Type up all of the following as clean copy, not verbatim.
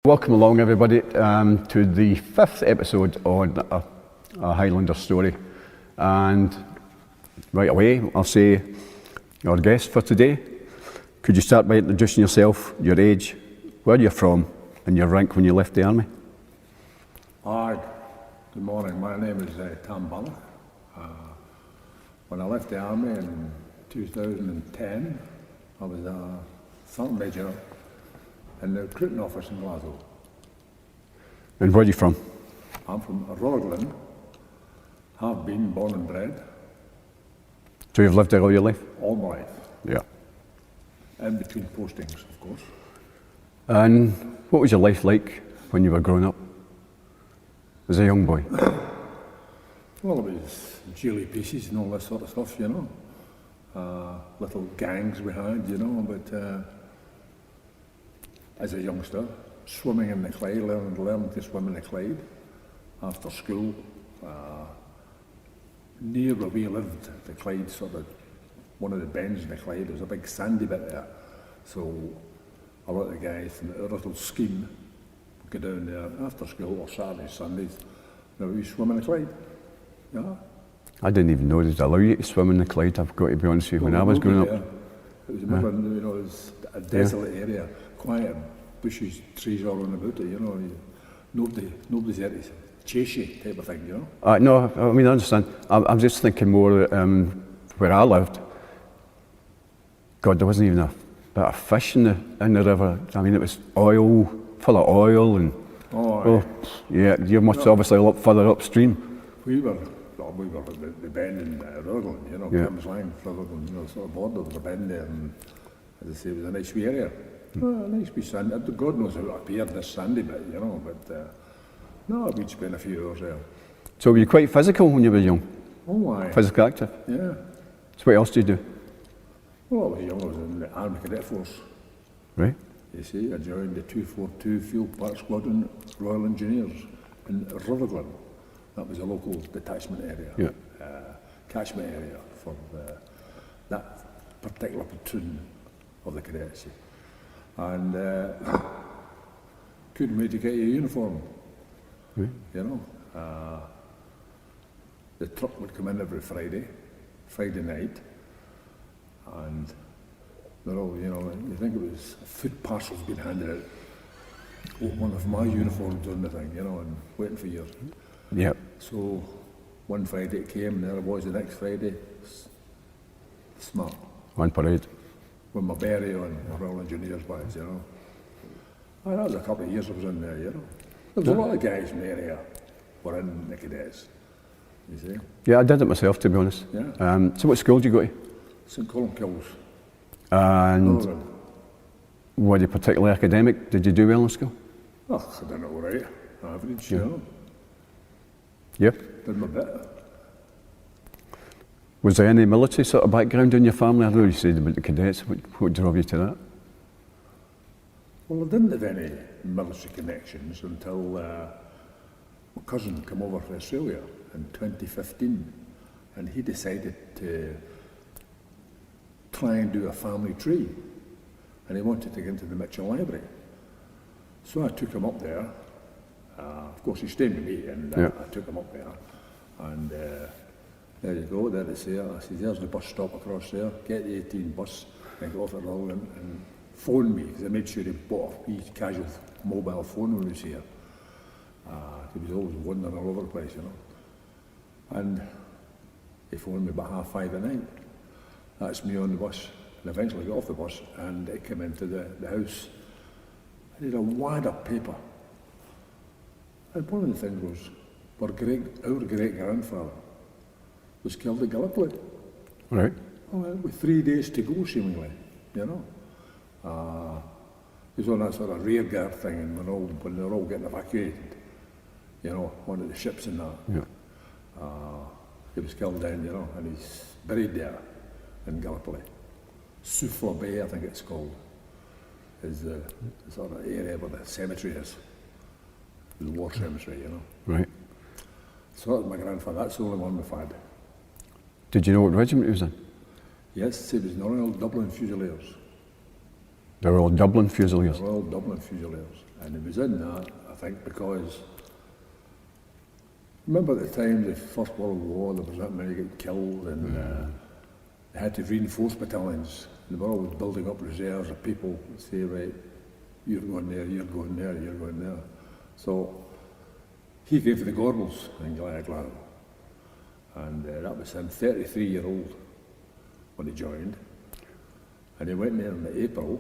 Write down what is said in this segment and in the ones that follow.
Welcome along everybody to the 5th episode on a Highlander Story, and right away I'll say our guest for today. Could you start by introducing yourself, your age, where you're from and your rank when you left the army? Hi, good morning. My name is Tom Bannock. When I left the army in 2010, I was a sergeant major in the recruiting office in Glasgow. And where are you from? I'm from Rutherglen, have been born and bred. So you've lived there all your life? All my life. Yeah. In between postings, of course. And what was your life like when you were growing up as a young boy? Well, it was jilly pieces and all that sort of stuff, you know. Little gangs we had, you know, but as a youngster, swimming in the Clyde, learning to swim in the Clyde after school. Near where we lived, the Clyde, sort of one of the bends in the Clyde, there was a big sandy bit there. So a lot of the guys from our little scheme would go down there after school or Saturdays, Sundays, and we swim in the Clyde. Yeah. I didn't even know they'd allow you to swim in the Clyde, I've got to be honest with you, when I was growing up. It was, remember, you know, it was a desolate area, quiet bushes, trees all around about it, you know. Nobody's there to chase you, type of thing, you know. No, I mean, I understand. I'm just thinking more where I lived. God, there wasn't even a bit of fish in the river. I mean, it was oil, full of oil, and yeah, you must obviously live further upstream. We were at the bend in Rutherglen, you know, Cameron's line, Rutherglen, you know, sort of border, there was a bend there, and as I say, it was a nice wee area. A nice wee sand. God knows how it appeared, this sandy bit, you know, but no, we'd spend a few hours there. So were you quite physical when you were young? Oh, aye. Physical active? Yeah. So what else did you do? Well, I was young, I was in the Army Cadet Force. Right. You see, I joined the 242 Field Park Squadron Royal Engineers in Rutherglen. That was a local detachment area, catchment area for that particular platoon of the cadets. And couldn't wait to get your uniform, you know. The truck would come in every Friday night, and they're all, you know, you think it was food parcels being handed out. One of my uniforms on the thing, you know, and waiting for years. Yep. So one Friday it came, and there I was the next Friday, smart. On parade. With my beret on, my Royal Engineers badge, you know. And that was a couple of years I was in there, you know. There was a lot of guys in the area were in the cadets, you see. Yeah, I did it myself, to be honest. Yeah. So what school did you go to? St Columkills. And were you particularly academic? Did you do well in school? Oh, I done it all right. Average, you know. Yep. Did my bit. Was there any military sort of background in your family? I know you said about the cadets. What drove you to that? Well, I didn't have any military connections until my cousin came over from Australia in 2015, and he decided to try and do a family tree, and he wanted to get into the Mitchell Library. So I took him up there. Of course, he stayed with me, and I took him up there, and there you go, there it's there. I said, there's the bus stop across there, get the 18 bus and go off at Rutherglen and phone me, because I made sure he bought a wee casual mobile phone when he was here. He was always wandering all over the place, you know. And he phoned me about 5:30 at night. That's me on the bus, and eventually got off the bus, and it came into the house. I had a wad of paper. And one of the things was, our great-grandfather was killed at Gallipoli. Right. With 3 days to go, seemingly, you know. He was on that sort of rear guard thing, and when they're all getting evacuated, you know, one of the ships and that. Yeah. He was killed then, you know, and he's buried there in Gallipoli. Seaforth Bay, I think it's called, is the sort of area where the cemetery is. The war cemetery, you know. Right. So that was my grandfather, that's the only one we've had. Did you know what regiment he was in? Yes, he was in the Royal Dublin Fusiliers. The Royal Dublin Fusiliers. The Royal Dublin Fusiliers. And he was in that, I think, because remember at the time, the First World War, there was that many getting killed, and they had to reinforce battalions. They were always building up reserves of people, say, right, you're going there, you're going there, you're going there. So he came for the Gorbals in Glasgow. And that was him, 33-year-old, when he joined. And he went there in April,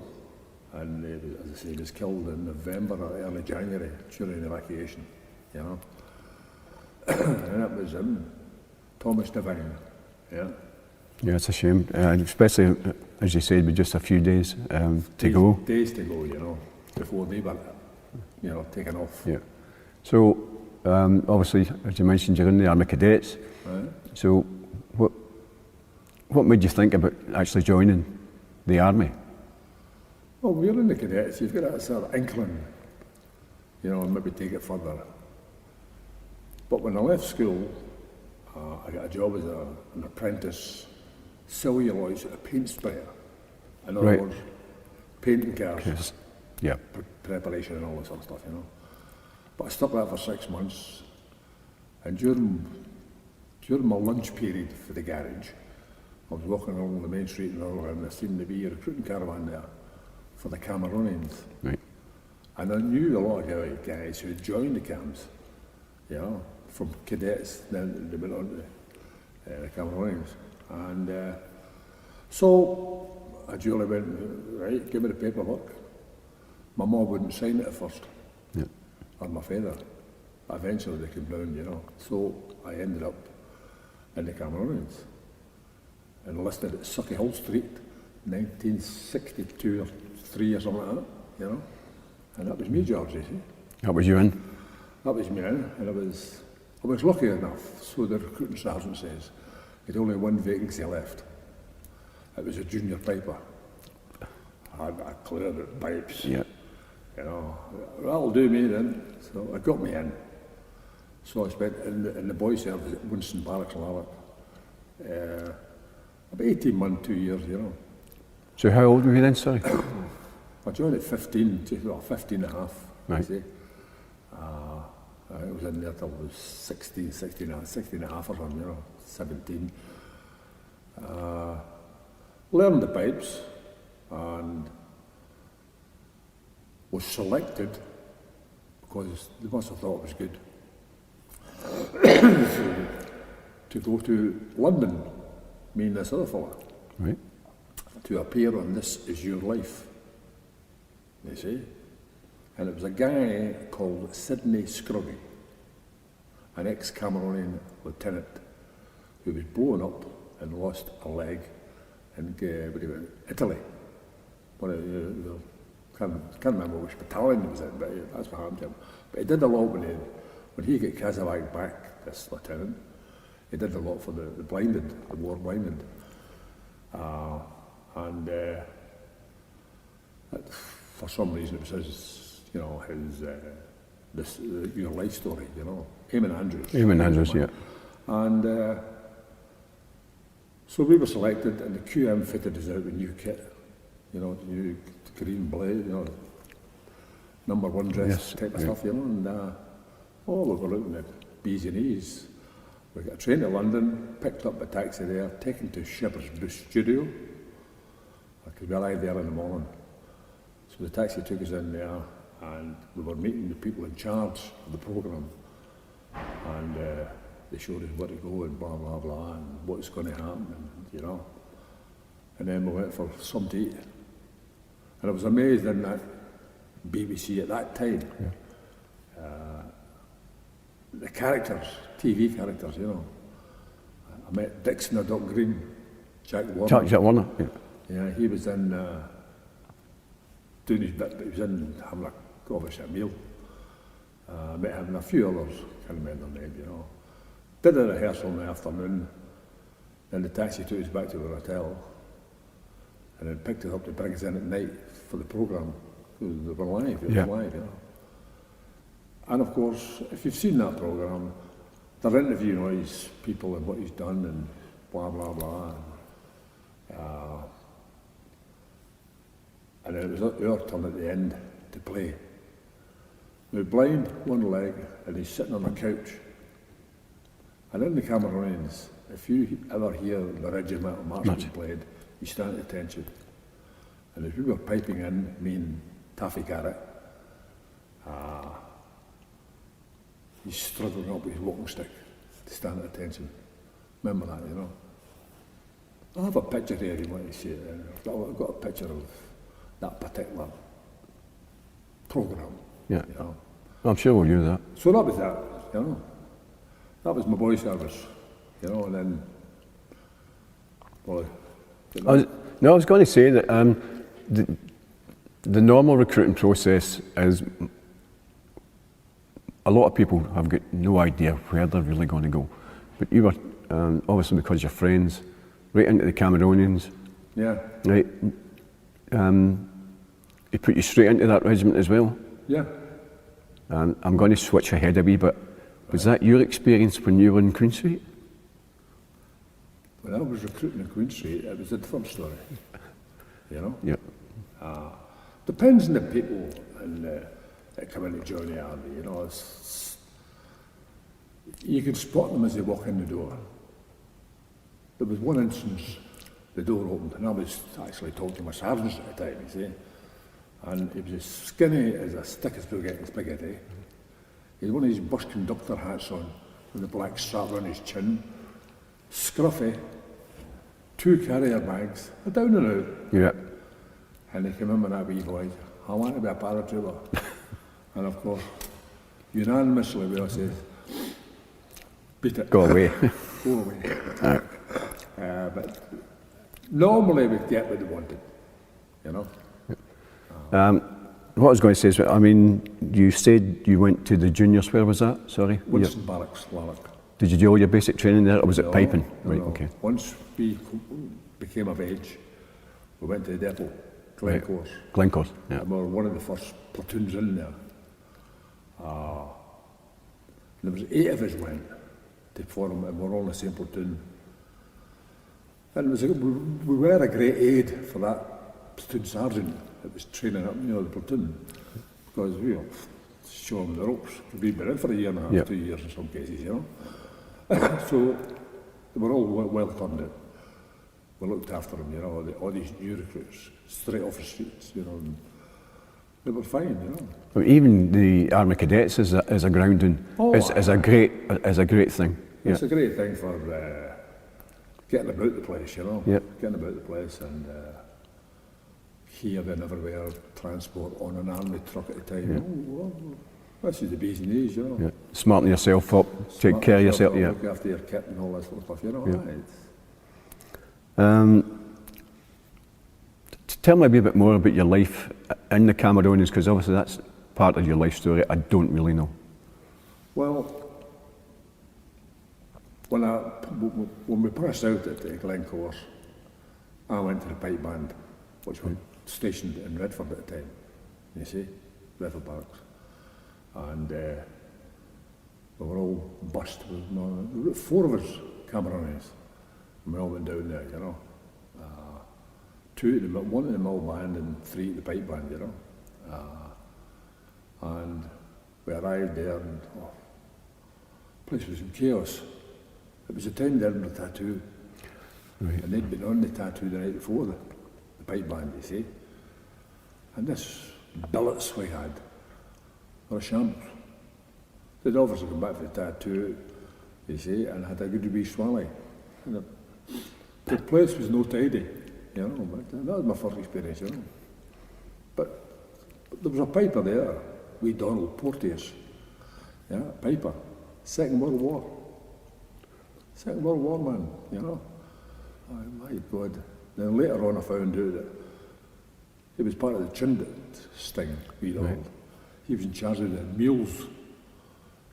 and he was, as I say, he was killed in November or early January during the evacuation, you know. And that was him, Thomas Devine, yeah. Yeah, it's a shame, especially, as you said, with just a few days to go. Days to go, you know, before they were, you know, taken off. Yeah. So, obviously, as you mentioned, you're in the Army Cadets. Right. So, what made you think about actually joining the Army? Well, we're in the Cadets, you've got that sort of inkling, you know, and maybe take it further. But when I left school, I got a job as an apprentice celluloid paint sprayer. In other words, painting cars, Yes. Yeah. preparation and all that sort of stuff, you know. But I stuck that for 6 months, and during my lunch period for the garage, I was walking along the main street in Orla, and there seemed to be a recruiting caravan there for the Cameroonians. Right. And I knew a lot of guys who had joined the camps, you know, from cadets, then they went on to the Cameroonians. And so I duly went, right, give me the paperwork. My mum wouldn't sign it at first, or my father. Eventually they came down, you know. So I ended up in the Cameroonians, enlisted at Sucky Street, 1962 or 3 or something like that, you know. And that was me, George, you see. That was you in? That was me in, and I was lucky enough, so the recruiting sergeant says, he'd only one vacancy left. It was a junior piper. I cleared the pipes, Yeah. you know. That'll do me then, so I got me in. So I spent in the boys' service at Winston Barracks in Lallet. About 18 months, 2 years, you know. So how old were you then, sorry? I joined at 15, well, 15 and a half, Right. you see. I was in there till I was 16 and a half or something, you know, 17. Learned the pipes and was selected because they must have thought it was good to go to London, me and this other fella, Right. to appear on This Is Your Life, you see. And it was a guy called Sidney Scruggy, an ex-Cameroonian lieutenant who was blown up and lost a leg in Italy. Can't remember which battalion he was in, but that's what happened to him. But he did a lot when he got Casawack back, this lieutenant. He did a lot for the blinded, the war blinded. For some reason it was his, you know, your life story, you know. Eamon Andrews. Eamon Andrews, yeah. And so we were selected, and the QM fitted us out with new kit, you know, new green blade, you know, number 1 dress type of stuff, you know. And we were looking at B's and E's. We got a train to London, picked up a taxi there, taken to Shepherd's Bush Studio, because we arrived there in the morning. So the taxi took us in there, and we were meeting the people in charge of the programme, and they showed us where to go and blah blah blah and what's going to happen, and you know. And then we went for some to eat, and I was amazed in that BBC at that time. The characters, TV characters, you know. I met Dixon of Dock Green, Jack Warner. Jack Warner, yeah. Yeah, he was in doing his bit, but he was in having obviously a meal. Met him and a few others, can't remember their name, you know. Did a rehearsal in the afternoon, then the taxi took us back to the hotel, and then picked us up to bring us in at night for the programme. They were live, it was live, you know. And of course, if you've seen that programme, they're interviewing all these people and what he's done and blah, blah, blah. And it was our turn at the end to play. Now blind, one leg, and he's sitting on a couch. And in the Cameroonians, if you ever hear the regiment or march played, you stand at attention. And as we were piping in, me and Taffy Garrett, he's struggling up with his walking stick to stand at attention. Remember that, you know. I have a picture here, you want to see it. I've got a picture of that particular programme. Yeah. You know. I'm sure we'll use that. So that was that, you know. That was my boy service, you know, and then, well, I was going to say that the normal recruiting process is a lot of people have got no idea where they're really going to go. But you were, obviously because you're friends, right into the Cameroonians. Yeah. Right. He put you straight into that regiment as well. Yeah. And I'm going to switch ahead a wee bit. Was that your experience when you were in Queen Street? When I was recruiting in Queen Street, it was a different story. You know? Yep. Depends on the people that come in to join the army, you know. You can spot them as they walk in the door. There was one instance, the door opened, and I was actually talking to my sergeants at the time, you see. And he was as skinny as a stick of spaghetti. He had one of his bus conductor hats on, with a black strap on his chin, scruffy, 2 carrier bags, down and out. Yeah. And he came in with that wee voice, I want to be a paratrooper. And of course, unanimously we all said, beat it. Go away. Go away. But normally we'd get what they wanted, you know. What I was going to say is, I mean, you said you went to the juniors. Where was that? Sorry. Winston Barracks, Lanark. Did you do all your basic training there, or was it No, piping? no, Right. no. Okay. Once we became of age, we went to the depot, Glencore's. Glencore's. Yeah. And we were one of the first platoons in there. There was 8 of us went to form, and we were all in the same platoon. And it was we were a great aid for that platoon sergeant that was training up, you know, the platoon, because we were showing them the ropes. We'd been in for a year and a half, Yep. 2 years in some cases, you know. So they were all well turned out. We looked after them, you know, all these new recruits, straight off the streets, you know, and they were fine, you know. I mean, even the Army Cadets is a grounding. Oh, is a great thing. Yeah. It's a great thing for getting about the place, you know. Yep. Getting about the place and here and everywhere, transport on an army truck at the time. Yeah. Oh, well, this is the bees and knees, you know. Yeah. Smarten yourself up, take care of yourself. Yeah. Look after your kit and all that sort of stuff, you know. Yeah. Right. Tell me a wee bit more about your life in the Cameroonians, because obviously that's part of your life story. I don't really know. Well, when we passed out at the Glencore's, I went to the pipe band, which was stationed in Redford at the time, you see, Redford Barracks. And we were all bussed. There were 4 of us, Cameroonians, and we all went down there, you know. 2 at the, 1 at the mill band and 3 at the pipe band, you know. And we arrived there and the place was in chaos. It was a 10 Edinburgh tattoo. Right. And they'd been on the tattoo the night before, the pipe band, you see. And this billets we had were a shambles. They'd obviously come back for the tattoo, you see, and had a good wee swally. And the place was no tidy, you know, but that was my first experience, you know. But there was a piper there, wee Donald Porteous, yeah, piper, Second World War. Second World War man, you know. Oh, my God. Then later on I found out that he was part of the Chindit sting, wee Donald. Right. He was in charge of the meals,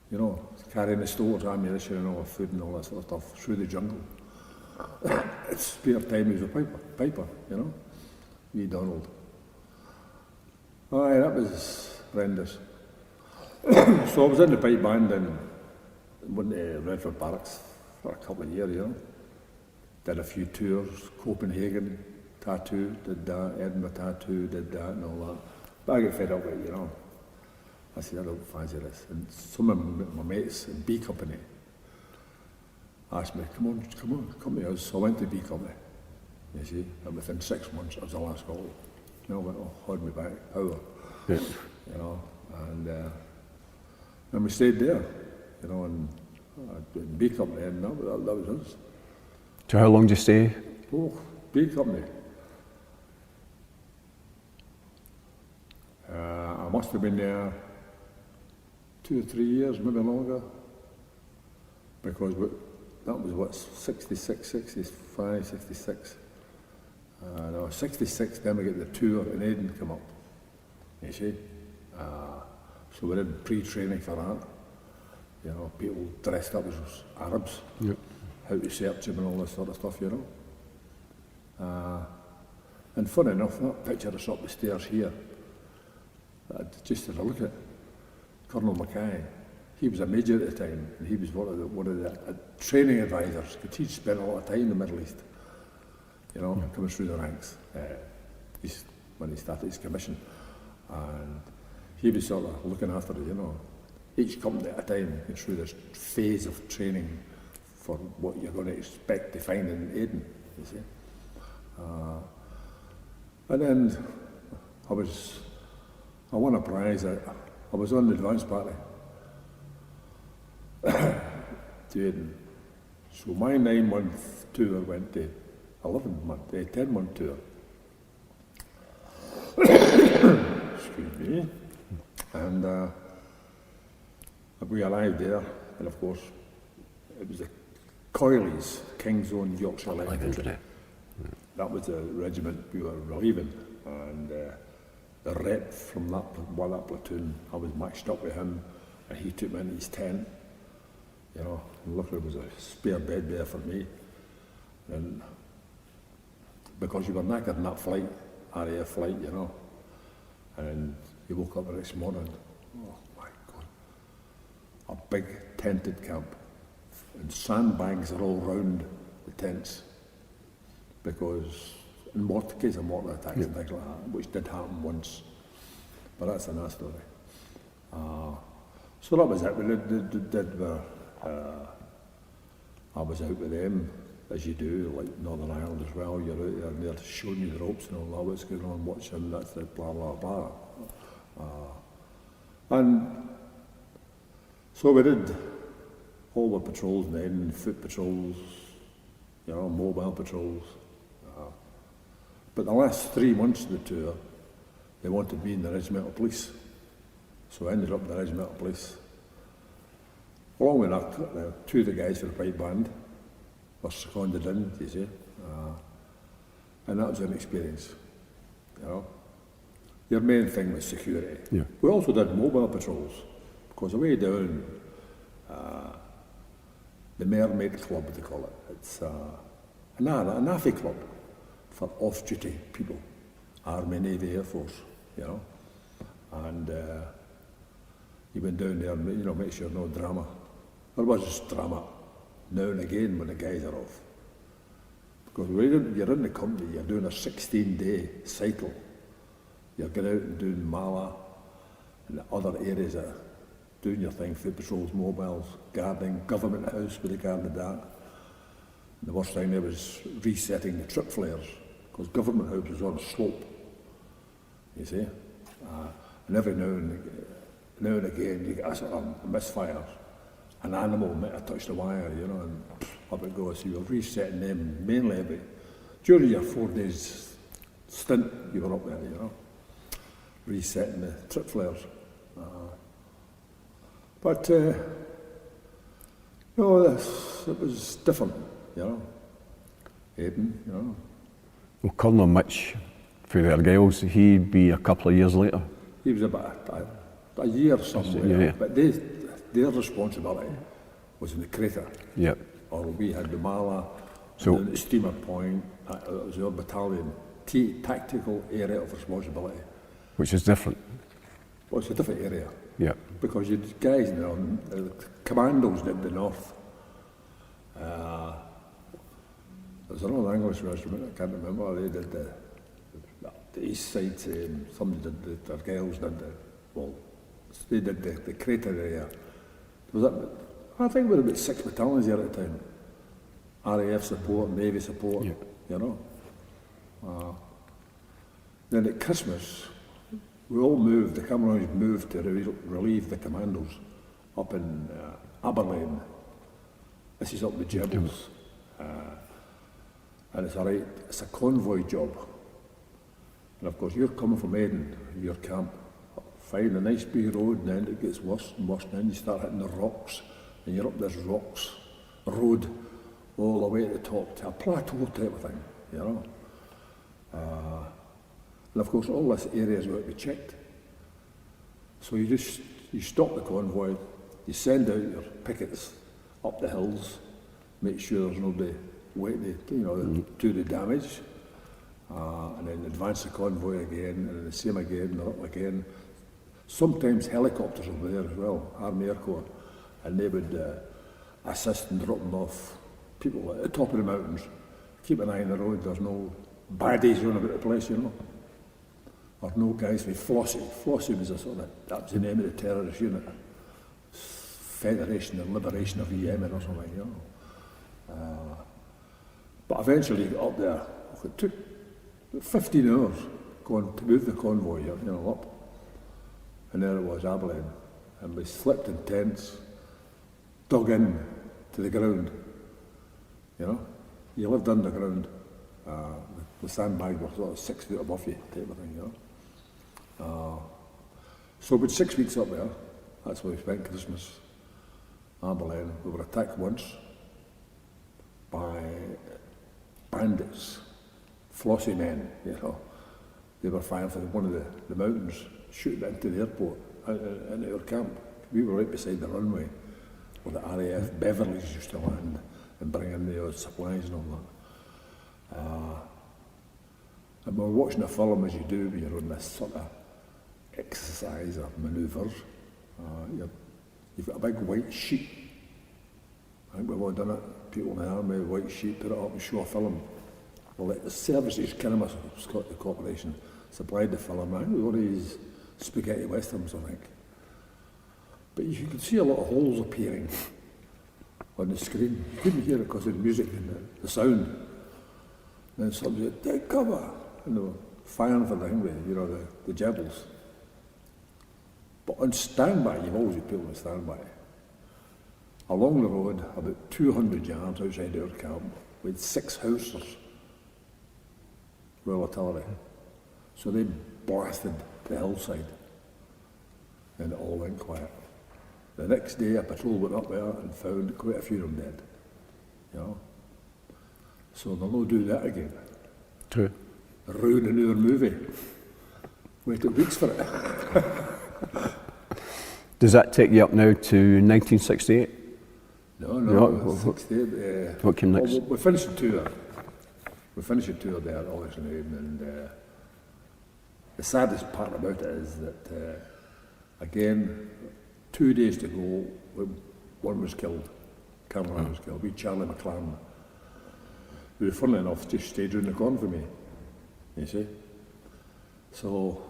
you know, carrying the stores, ammunition and all the food and all that sort of stuff through the jungle. At spare time he was a piper, you know, wee Donald. Aye, that was horrendous. So I was in the pipe band and went to Redford Barracks for a couple of years, you know. Did a few tours, Copenhagen, tattoo, did that, Edinburgh tattoo, did that and all that. But I get fed up with it, you know. I said, I don't fancy this. And some of my mates in B Company asked me, come to us. So I went to B Company, you see, and within 6 months I was the last call. You know, went, hold me back, power, Yeah. you know, and we stayed there, you know, and B Company, and that was us. So how long did you stay? Oh, B Company. I must have been there 2 or 3 years, maybe longer, because that was what, 66, 65, 66. No, 66, then we get the tour in Aden come up, you see. So we did pre-training for that. You know, people dressed up as Arabs, Yep. how to search them and all this sort of stuff, you know. And funny enough, that picture that's up the stairs here, just had a look at Colonel Mackay. He was a major at the time, and he was one of the training advisors, because he'd spent a lot of time in the Middle East, you know, coming through the ranks when he started his commission. And he was sort of looking after it, you know, each company at a time, going through this phase of training for what you're going to expect to find in Aden, you see. And then I won a prize. I was on the advance party to Aden. So my 9-month tour went to 10-month tour. Excuse me. And we arrived there, and of course, it was the Coilies, King's Own Yorkshire Light Infantry. That was the regiment we were relieving, and the rep from that platoon, I was matched up with him, and he took me into his tent, you know, and luckily there was a spare bed there for me. And because you were knackered in that flight, RAF flight, you know, and you woke up the next morning, oh my God, a big tented camp, and sandbags are all round the tents, because in case of mortar attacks and things like that, which did happen once, but that's another story. So that was it. I was out with them, as you do, like Northern Ireland as well. You're out there and they're showing you the ropes and all that, what's going on, watching, that's the blah, blah, blah. And so we did all the patrols then, foot patrols, you know, mobile patrols. But the last 3 months of the tour, they wanted me in the regimental police. So I ended up in the regimental police. Along with that, 2 of the guys for the pipe band were seconded in, you see. And that was an experience, you know. Your main thing was security. Yeah. We also did mobile patrols, because away down, the Mermaid Club, they call it. It's a NAFI club for off-duty people, Army, Navy, Air Force, you know. And you went down there and, you know, make sure no drama. There was drama now and again when the guys are off. Because when you're in the company, you're doing a 16-day cycle. You're going out and doing Mala and the other areas that are doing your thing, foot patrols, mobiles, guarding, government house with the guarded that. And the worst thing there was resetting the trip flares, because government house was on a slope, you see. And every now and again you get a sort of misfire. An animal might have touched the wire, you know, and up it goes. So you were resetting them mainly during your 4 days stint you were up there, you know, resetting the trip flares. But no, it was different, you know. Aden, you know. Well, Colonel Mitch for the Argylls, he'd be a couple of years later. He was about a year somewhere, Yeah. but their responsibility was in the crater. Yep. Or we had the Mala, So- and the steamer point, that was our battalion, tactical area of responsibility. Which is different. Well, it's a different area, Yeah. because you guys in the commandos in the north, was another English regiment, I can't remember, they did the east side, somebody did the girls did they did the crater area. Was that, I think we were about 6 battalions there at the time. RAF support, Navy support, you know. Then at Christmas, we all moved, the Cameroonians moved to relieve the commandos up in Abene. This is up the Jebels. And it's a convoy job. And of course, you're coming from Aden, your camp, find a nice big road, and then it gets worse and worse, and then you start hitting the rocks, and you're up this rocks road all the way to the top, to a plateau type of thing, you know. And of course, all this area is going to be checked. So you stop the convoy, you send out your pickets up the hills, make sure there's nobody waiting to, you know, do the damage, and then advance the convoy again, and the same again, and up again. Sometimes helicopters will be there as well, Army Air Corps, and they would assist in dropping off people at the top of the mountains. Keep an eye on the road, there's no baddies running about the place, you know. Or no guys with Flossie. Flossie was that was the name of the terrorist unit. Federation and Liberation of Yemen or something, you know. But eventually got up there. It took 15 hours going to move the convoy, you know, up. And there it was, Abene. And we slept in tents, dug in to the ground, you know. You lived underground. The sandbags were sort of 6 feet above you, type of thing, you know. So about 6 weeks up there, that's where we spent Christmas. Abene. We were attacked once by bandits, Flossie men, you know. They were firing from one of the mountains, shooting into the airport, into our camp. We were right beside the runway where the RAF Beverleys used to land and bring in the supplies and all that. And we were watching a film, as you do when you're on this sort of exercise or manoeuvres. You've got a big white sheet. I think we've all done it. People in the army, white sheet, put it up and show a film. Well, the services, Cinema Scottish Corporation, supplied the film. I think we were these spaghetti westerns, I think. But you could see a lot of holes appearing on the screen. You couldn't hear it because of the music and the sound. And then somebody said, "Take cover!" And they were firing for the thing, you know, the Jebels. But on standby, you've always got people on standby. Along the road, about 200 yards outside our camp, we had 6 houses, Royal Artillery. So they blasted the hillside, and it all went quiet. The next day, a patrol went up there and found quite a few of them dead, you know. So they'll not do that again. True. Ruin another movie. Waited weeks for it. Does that take you up now to 1968? No, 68. What came next? Well, we finished the tour. We finished the tour there, obviously, and the saddest part about it is that, again, 2 days to go, one was killed. Cameron was killed. We, Charlie McLaren, who, funnily enough, just stayed round the corner for me, you see. So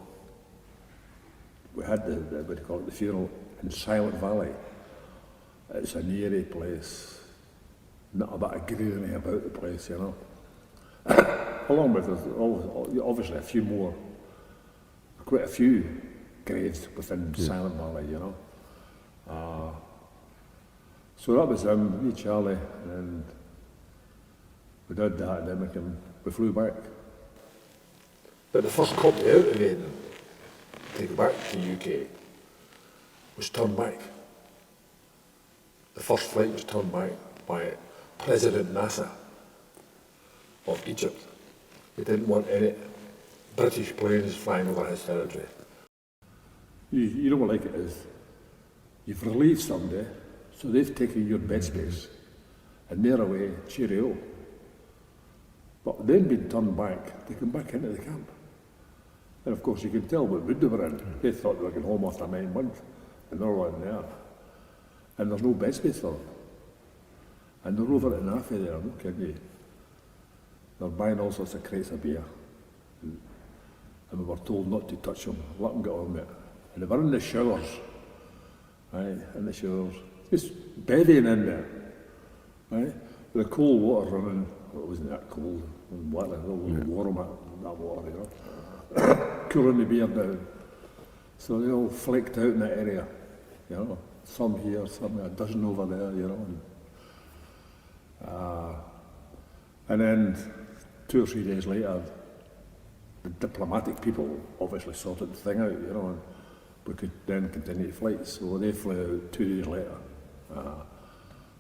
we had what do you call it, the funeral in Silent Valley. It's an eerie place, not a bit of greenery about the place, you know. Along with, obviously, a few more, quite a few graves within Silent Valley, you know. So that was me, Charlie, and we did that, and then we flew back. But the first company out of Aden to go back to the UK was turned back. The first flight was turned back by President Nasser of Egypt. He didn't want any British planes flying over his territory. You know what like it is? You've relieved somebody, so they've taken your bed space, and they're away, cheerio. But they've been turned back, they come back into the camp. And of course you can tell what mood they were in. They thought they were going home after 9 months, and they're all in there. And there's no bed space for them. And they're over at Nafi there, I'm not kidding you. They're buying all sorts of crates of beer. And we were told not to touch them, let them get on with it. And they were in the showers, right, in the showers, just bedding in there, right, with the cold water running. Well, it wasn't that cold, it was water, it was warm, that water, you know, cooling the beer down. So they all flaked out in that area, you know, some here, some a dozen over there, you know. And then 2 or 3 days later, the diplomatic people obviously sorted the thing out, you know, and we could then continue flights. So they flew out 2 days later.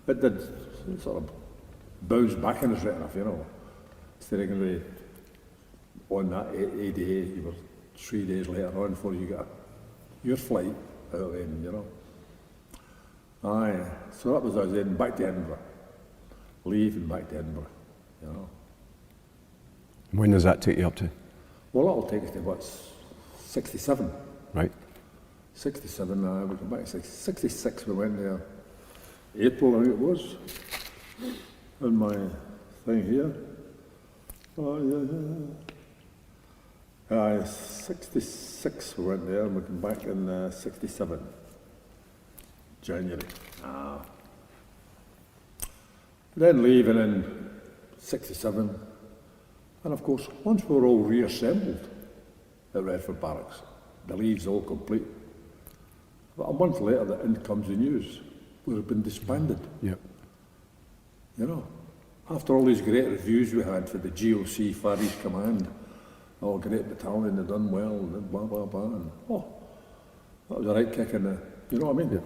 It did sort of bounce back in us right enough, you know. Instead of going to be on that A day, you were 3 days later on before you got your flight out of Aden, you know. Aye, so that was us then, back to Edinburgh. Leave and back to Edinburgh, you know. When does that take you up to? Well, that'll take us to what's 67. Right. 67, we come back to 66, we went there. April, I think it was. And my thing here. Oh, yeah. 66, we went there, and we come back in 67. January. Then leaving in 67. And of course, once we were all reassembled at Redford Barracks, the leave's all complete. About a month later, in comes the news. We had been disbanded. Yep. You know, after all these great reviews we had for the GOC Far East Command, oh, great battalion, they've done well, and blah, blah, blah. And, oh, that was a right kick in the, you know what I mean? Yeah.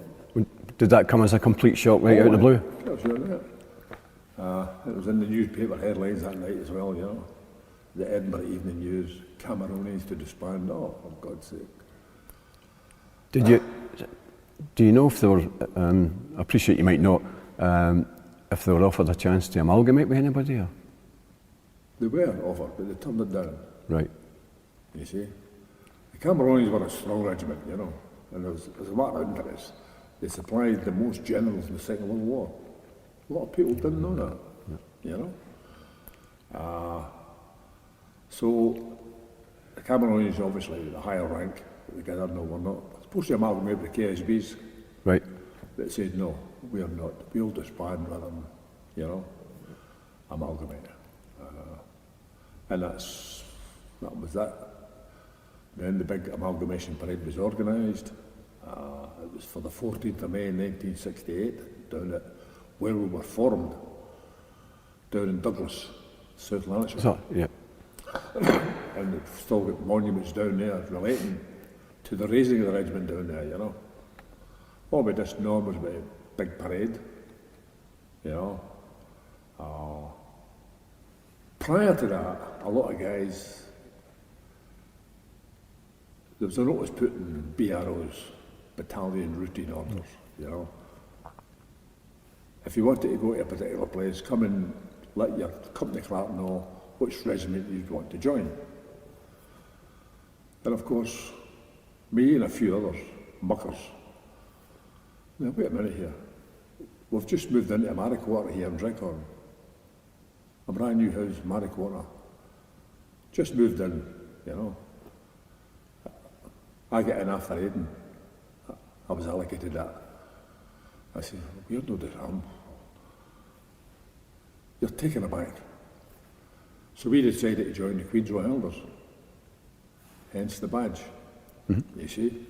Did that come as a complete shock right out of the blue? It was in the newspaper headlines that night as well, you know. The Edinburgh Evening News, Cameroonians to disband, oh, for God's sake. Do you know if they were, I appreciate you might not, if they were offered a chance to amalgamate with anybody? Or? They were offered, but they turned it down. Right. You see? The Cameroonians were a strong regiment, you know, and as a matter of interest, they supplied the most generals in the Second World War. A lot of people didn't know that, you know. So the Cameroonians, obviously, the higher rank, the guys no, we're not supposed to amalgamate with the KSBs. Right. They said, no, we are not. We'll disband rather than, you know, amalgamate. And that was that. Then the big amalgamation parade was organised. It was for the 14th of May 1968, down at where we were formed, down in Douglas, South Lanarkshire. So, yeah. And we've still got monuments down there relating to the raising of the regiment down there, you know. All we just know was about a big parade, you know. Prior to that, a lot of guys, there was a notice put in BROs, battalion routine orders, you know. If you wanted to go to a particular place, come and let your company clerk know which regiment you'd want to join. And of course, me and a few others, muckers, now wait a minute here, we've just moved into a Marikwater here in Dreckhorn, a brand new house, Marikwater, just moved in, you know. I get in after Aden, I was allocated that. I said, you're no disarmed. You're taken aback. So we decided to join the Queen's Highalnders, hence the badge, you see.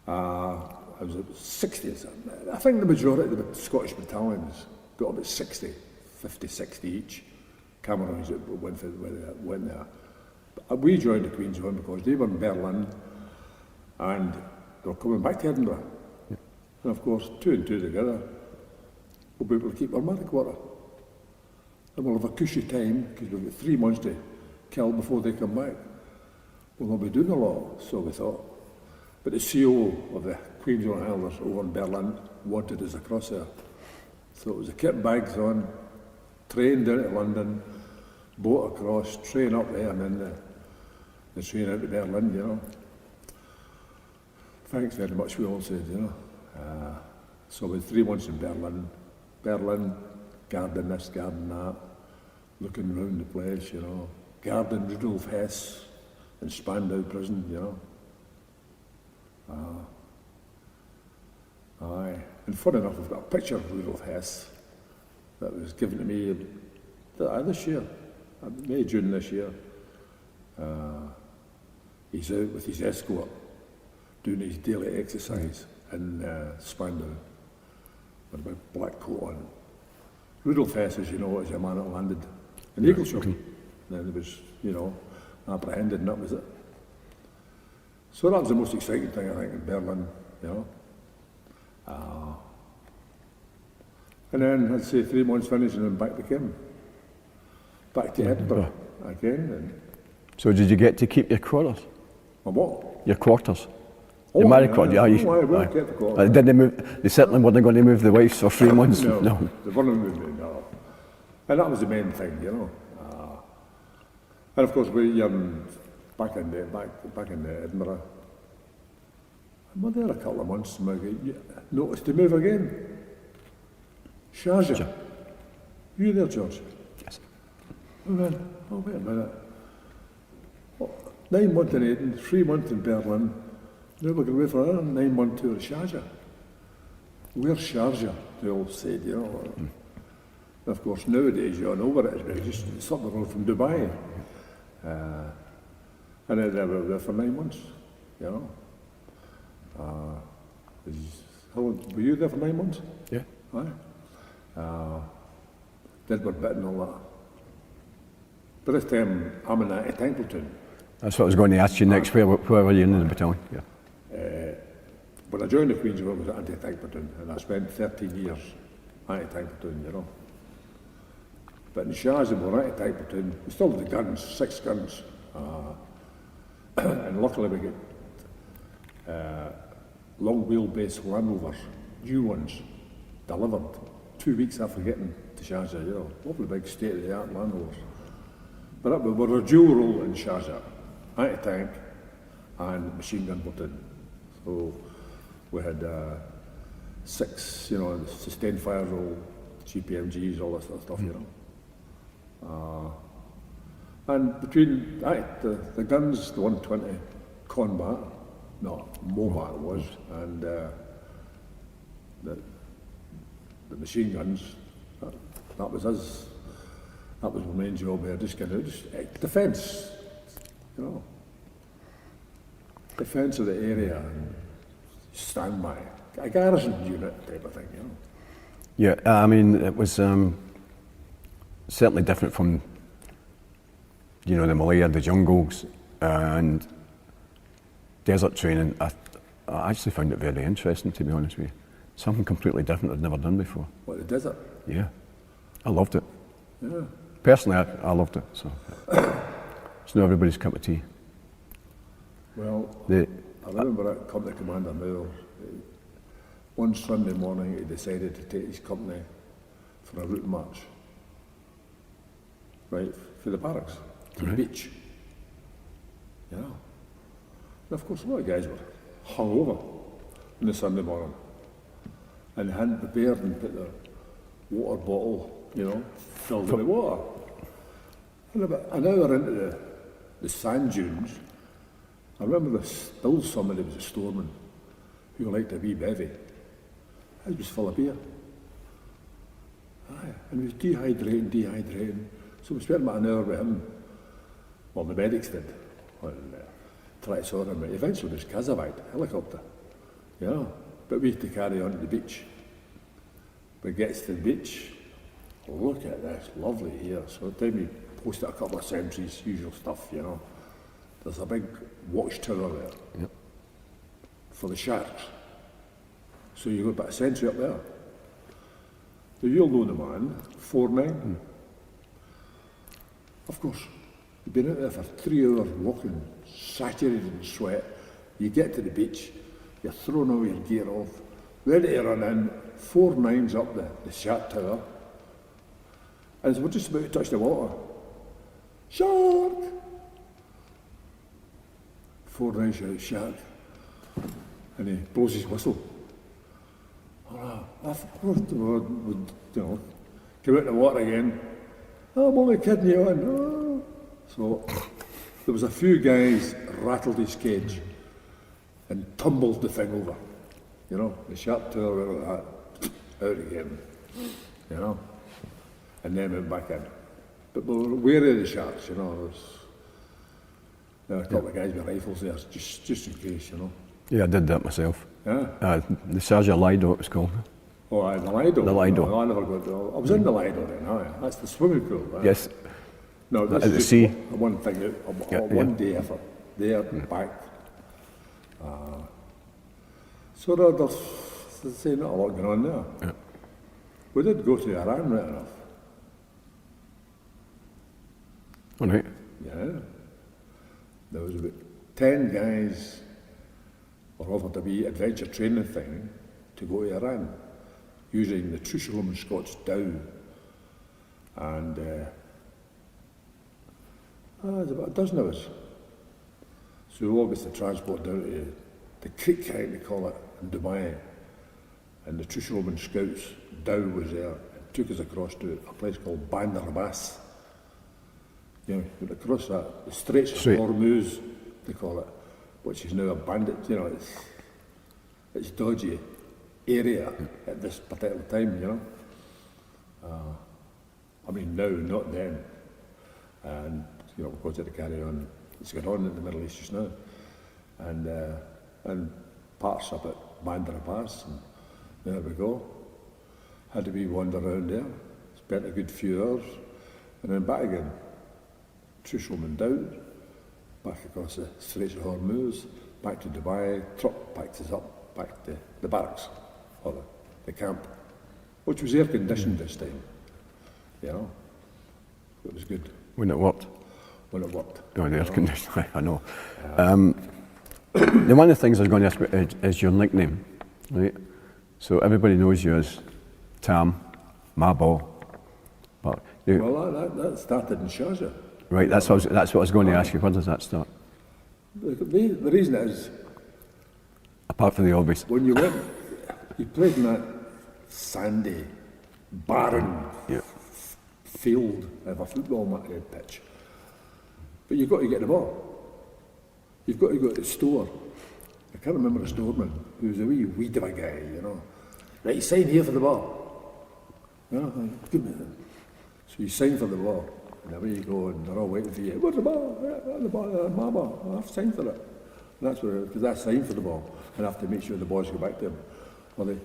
I was at 60, I think the majority of the Scottish battalions got about 60, 50, 60 each. Camerons that went there. But we joined the Queen's Highalnders because they were in Berlin and they were coming back to Edinburgh. And of course, 2 and 2 together, we'll be able to keep our Marikwater. And we'll have a cushy time, because we've got 3 months to kill before they come back. We'll not be doing a lot, so we thought. But the CO of the Queen's Highalnders over in Berlin wanted us across there. So it was a kit and bags on, train down to London, boat across, train up there, and then the train out to Berlin, you know. Thanks very much, we all said, you know. So we had 3 months in Berlin, garden this, garden that, looking round the place, you know, guarding Rudolf Hess in Spandau prison, you know. Aye. And fun enough, I've got a picture of Rudolf Hess that was given to me this year, May, June this year. He's out with his escort doing his daily exercise in Spandau with a big black coat on. Rudolf Hess, as you know, is a man that landed in Eagleshot. And then he was, you know, apprehended, and that was it. So that was the most exciting thing, I think, in Berlin, you know. And then, I'd say 3 months finished, and then back to Kim. Back to Edinburgh again. And So did you get to keep your quarters? my what? Your quarters? Your married quarters? Yeah, you, I will aye. keep the quarters. Didn't move, they certainly weren't going to move the wives for 3 months. No, the running with me, no. And that was the main thing, you know. And of course, back in Edinburgh. And we're there a couple of months, and we noticed to move again. Sharjah. You there, George? Yes. We went, oh, wait a minute. 9 months in Aden, 3 months in Berlin. Now we're going to wait for another 9-month tour of Sharjah. Where's Sharjah? They all said, you know. And of course, nowadays you all know where it is. It's up the road from Dubai. And then they were there for 9 months, you know. How long, were you there for 9 months? Yeah. Aye. Did my bit and all that. But this time, I'm in that tank platoon. That's what I was going to ask you next. Where were you in the battalion? Yeah. When I joined the Queen's War, I was at anti-tank platoon, and I spent 13 years anti-tank platoon, you know. But in Sharjah, we were anti-tank platoon. We still had the guns, 6 guns. And luckily we get long wheelbase Land Rovers, new ones, delivered 2 weeks after getting to Sharjah, you know. Lovely big state-of-the-art Land Rovers. But we were a dual role in Sharjah, anti-tank and machine gun platoon. So we had 6, you know, sustained fire role, GPMGs, all that sort of stuff, you know. And between the guns, the 120 combat, no, mobile it was, and the machine guns, that was us. That was my main job here, just kind of defence, you know. Defence of the area and standby, a garrison unit type of thing, you know. Yeah, I mean, it was certainly different from, you know, the Malaya, the jungles, and desert training. I actually found it very interesting, to be honest with you. Something completely different I'd never done before. What, the desert? Yeah, I loved it. Yeah. Personally, I loved it. So it's not everybody's cup of tea. Well, I remember at Company Commander Moore, one Sunday morning he decided to take his company for a route march, right, for the barracks, to the beach. You know. And of course a lot of guys were hungover on the Sunday morning and hadn't prepared and put their water bottle, you know, filled it with water. And about an hour into the sand dunes, I remember still somebody was a storeman who liked a wee bevy. His was full of beer. Aye, and he was dehydrating. So we spent about an hour with him. Well, the medics did. And tried to sort him out. Eventually it was Kazavite, helicopter. You know, but we had to carry on to the beach. But it gets to the beach, look at this, lovely here. So then we posted a couple of sentries, usual stuff, you know. There's a big watchtower there for the sharks. So you've got about a sentry up there. So you'll know the man, 4-9. Of course, you've been out there for 3 hours walking, saturated in sweat. You get to the beach, you're throwing all your gear off, ready to run in, 4-9's up the shark tower. And as we're just about to touch the water, shark! 4-9 shouts, shark. And he blows his whistle. You know, come out in the water again. I'm only kidding you on. Oh. So there was a few guys rattled his cage and tumbled the thing over. You know, the sharp tail went like that, out again. You know, and then went back in. But we were wary of the sharks, you know. There were a couple of guys with rifles there, just in case, you know. Yeah, I did that myself. Yeah? The Sharjah Lido, it was called. Oh, the Lido. The Lido. No, I never got to. I was in the Lido then, that's the swimming pool. Right? Yes. No, this At is the just sea. one thing, one day effort. There, back. So there's not a lot going on there. Yeah. We did go to Iran right enough. All right. Yeah. There was about 10 guys were offered a wee adventure training thing to go to Iran, using the Trucialum and Scots dhow. And there's about a dozen of us. So we all got the transport down to the creek, I think they call it, in Dubai. And the Trucialum and Scouts dhow was there and took us across to a place called Bandar Abbas. You know, went across that, the Straits of Hormuz, they call it, which is now abandoned. You know, it's dodgy area at this particular time, you know. I mean, now, not then. And, you know, we've got to carry on. It's going on in the Middle East just now. And parts up at Bandar Abbas, and there we go. Had a wee wander around there, spent a good few hours, and then back again. Trucialum down, back across the Straits of Hormuz, back to Dubai, truck packed us up, back to the barracks, or the camp, which was air conditioned this time, you know. It was good. When it worked. When it worked. Oh, the air conditioning, I know. One of the things I was going to ask about is your nickname, right? So everybody knows you as Tam, Mabo. But well, that started in Sharjah. Right, that's what I was going to ask you. Where does that start? The reason is, apart from the obvious. When you went, you played in that sandy, barren field of a football pitch. But you've got to get the ball. You've got to go to the store. I can't remember the storeman, who was a wee weed of a guy, you know. Right, sign here for the ball. You know, give me that. So you sign for the ball. And away you go, and they're all waiting for you. Where's the ball? Where's the ball? My ball. I have to sign for it. And that's where, because I sign for the ball, and I have to make sure the boys go back to him. Or they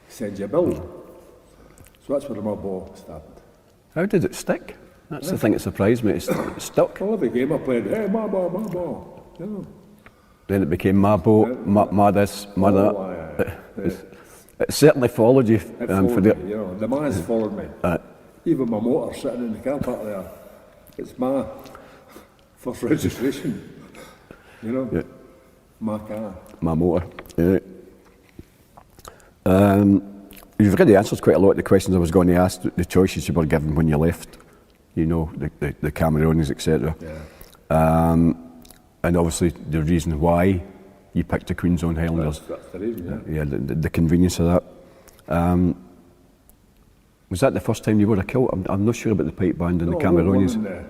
send you a bill. So that's where my ball started. How did it stick? That's the thing that surprised me. It stuck. Well, every game I played, hey, my ball. You know. Then it became Mabo, ma this, ma that. It certainly followed you. It followed me, you know. The man's followed me. Even my motor sitting in the car park there, it's my first registration, you know, my car. My motor, yeah. You've already answered quite a lot of the questions I was going to ask, the choices you were given when you left, you know, the Cameroonians, etc. Yeah. And obviously the reason why you picked the Queen's Own Highlanders. That's the reason, yeah. Yeah, the convenience of that. Was that the first time you wore a kilt? I'm not sure about the pipe band and the Cameroonians. No, the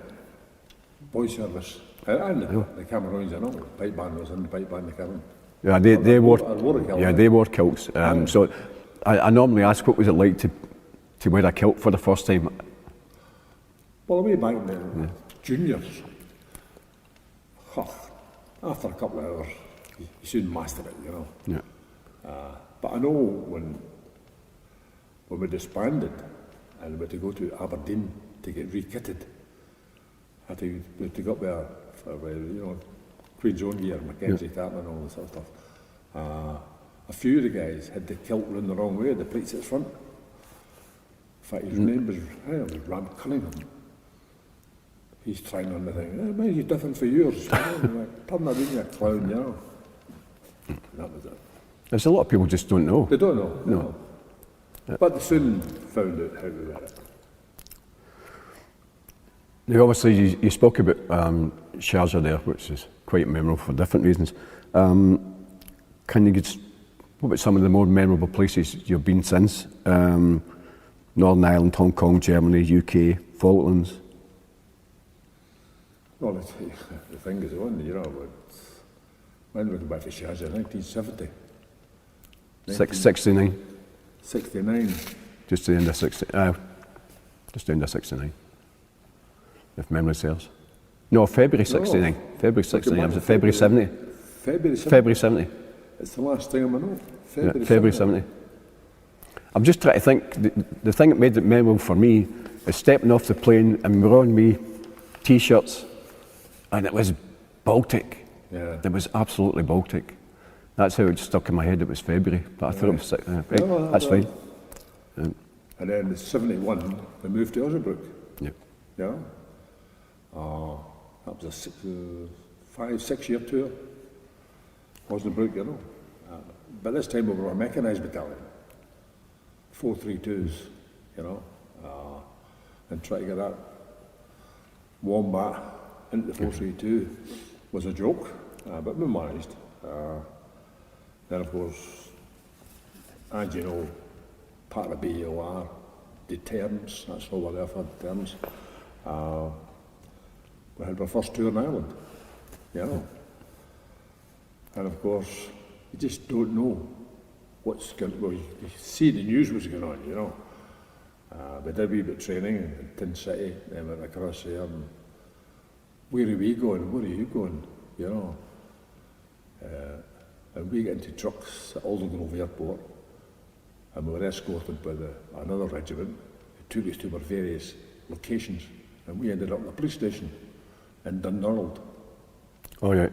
boy service. And the Cameroonians, I know. The pipe band was in the pipe band, the Cameroon. Yeah, they wore. They wore kilts. So I normally ask, what was it like to wear a kilt for the first time? Well, way back in the juniors, after a couple of hours, you soon master it, you know. Yeah. But I know when we disbanded and we had to go to Aberdeen to get rekitted, had to go up there for, you know, Queen's Own gear, Mackenzie Tartan and all this sort of stuff. A few of the guys had the kilt run the wrong way, the pleats at the front. In fact, his name was Ram Cunningham. He's trying on the thing, maybe it's different for yours. Like, turn that in, you clown, you know. And that was it. There's a lot of people just don't know. They don't know. No. But they soon found out how to wear it. Now, obviously, you spoke about Sharjah there, which is quite memorable for different reasons. Can you what about some of the more memorable places you've been since? Northern Ireland, Hong Kong, Germany, UK, Falklands. Well, the thing is on, you know, when we go back to Sharjah, 1970. 69. 69. Just the end of 69. If memory serves. No, February 69. February 69. Was it February 70? February 70. February 70. It's the last thing I'm know. February 70. I'm just trying to think, the thing that made it memorable for me is stepping off the plane and we were on me t-shirts and it was Baltic. Yeah. It was absolutely Baltic. That's how it stuck in my head, it was February, but I thought it was, right, that's fine. And then in 71, we moved to Osnabrück. Yeah. Yeah. That was a 5-6 year tour. Osnabrück, you know. But this time we were a mechanised battalion. 432s, you know. And try to get that wombat into the 432 was a joke, but we managed. Then of course, as you know, part of the BOR, deterrence, that's all we're there for, deterrence. We had our first tour in Ireland, you know. And of course, you just don't know what's going on. Well, you see the news what's going on, you know. We did a wee bit of training in Tin City, then went across there, and where are we going, where are you going, you know. And we get into trucks at Aldergrove Airport, and we were escorted by another regiment who took us to our various locations, and we ended up at the police station in Dundonald. Oh, yeah.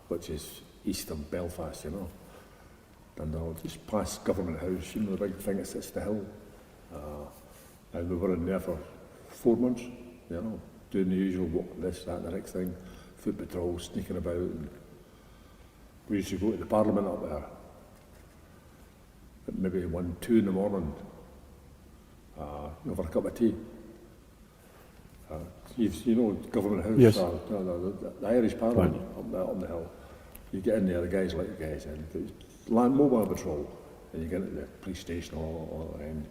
Which is eastern Belfast, you know. Dundonald, just past Government House, you know, the big thing that sits the hill. And we were in there for 4 months, you know, doing the usual walk, this, that, the next thing, foot patrol, sneaking about. And we used to go to the Parliament up there at maybe 1, 2 in the morning, over a cup of tea. You know, Government House, yes. The Irish Parliament up there on the hill. You get in there, the guys let the guys in. Land mobile patrol, and you get into the police station and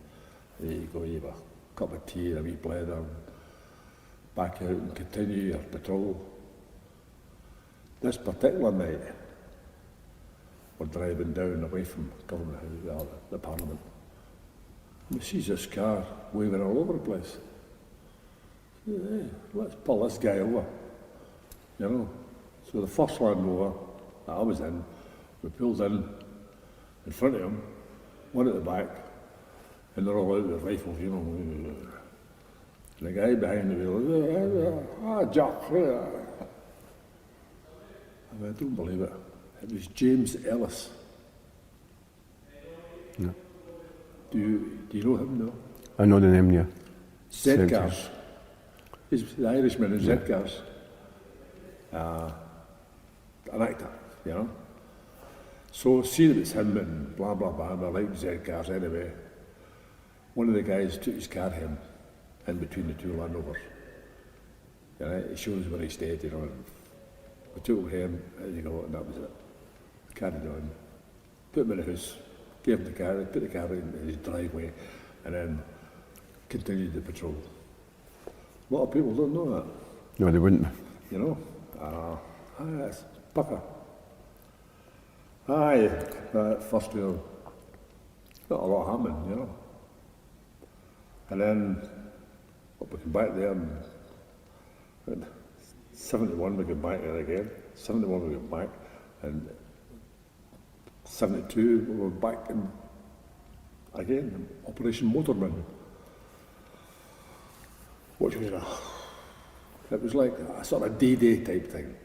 there you go, you have a cup of tea and a wee blether, and back out and continue your patrol. This particular night, we're driving down away from Government House, the Parliament. And we see this car waving all over the place. Hey, let's pull this guy over, you know. So the first Land Rover that I was in, we pulled in front of him, one at the back, and they're all out with rifles, you know. And the guy behind the wheel, Jack. I don't believe it. It was James Ellis. No. Do you know him, no? I know the name, yeah. Z-Cars. He's the Irishman in Z-Cars. An actor, you know. So seeing it was him and blah blah blah, I liked Z-Cars anyway. One of the guys took his car home in between the two Land Rovers. You know, it shows where he stayed, you know. We took him home, there you go, and that was it. Carried on, put him in the house, gave him the car, put the car in his driveway, and then continued the patrol. A lot of people don't know that. No, they wouldn't. You know, that's pucker. Aye, that first year, not a lot happening, you know. And then, we came back there, and 71 we came back there again, 71 we came back, and 72 we were back in, again, Operation Motorman. Which was it was like a sort of D-Day type thing.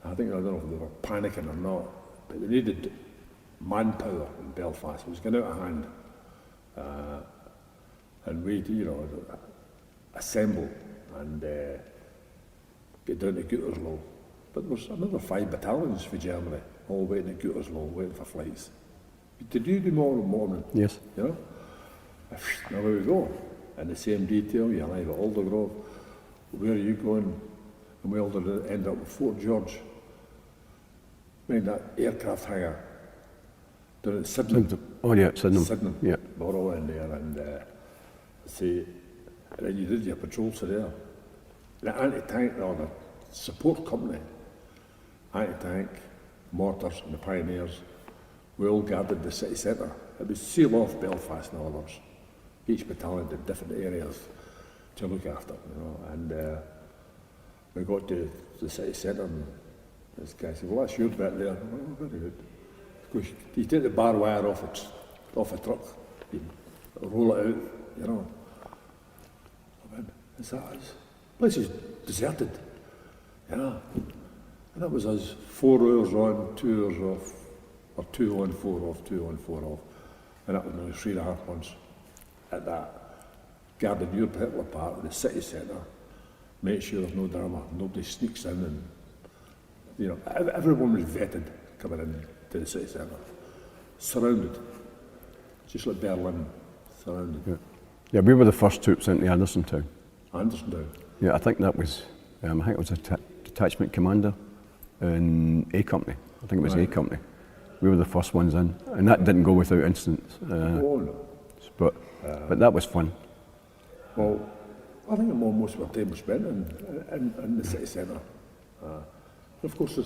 I think, I don't know if they were panicking or not, but they needed manpower in Belfast. It was getting out of hand. And we, you know, assemble and get down to Gütersloh. But there was another 5 battalions for Germany, all waiting at Gütersloh, waiting for flights. Did you do more morning? Yes. You know? Now there we go. In the same detail, you arrive at Aldergrove. Where are you going? And we all end up at Fort George. Mind that aircraft hangar down at Sydenham. Oh yeah, Sydenham. Sydenham. Yeah. We're all in there, and see, And then you did your patrols to there. The anti-tank, or the support company, anti-tank, mortars and the pioneers, we all guarded the city centre. It was seal off Belfast and others. Each battalion did different areas to look after, you know. And we got to the city centre and this guy said, well, that's your bit there. Oh, very good. Because you take the bar wire off a truck, you roll it out, you know. I mean, it's that. This place is deserted, you know. And that was us 4 hours on, 2 hours off, or 2 on, 4 off, 2 on, 4 off. And that was nearly 3.5 months at that. Guarding your particular part of the city centre, make sure there's no drama, nobody sneaks in, and you know, everyone was vetted coming in to the city centre. Surrounded. Just like Berlin, surrounded. Yeah, yeah, we were the first troops into Andersontown. Andersontown. Yeah, I think that was, I think it was a detachment commander in A Company. I think it was A Company. We were the first ones in, and that didn't go without incidents. Oh no. But that was fun. Well, I think most of our time was spent in the city centre. Of course,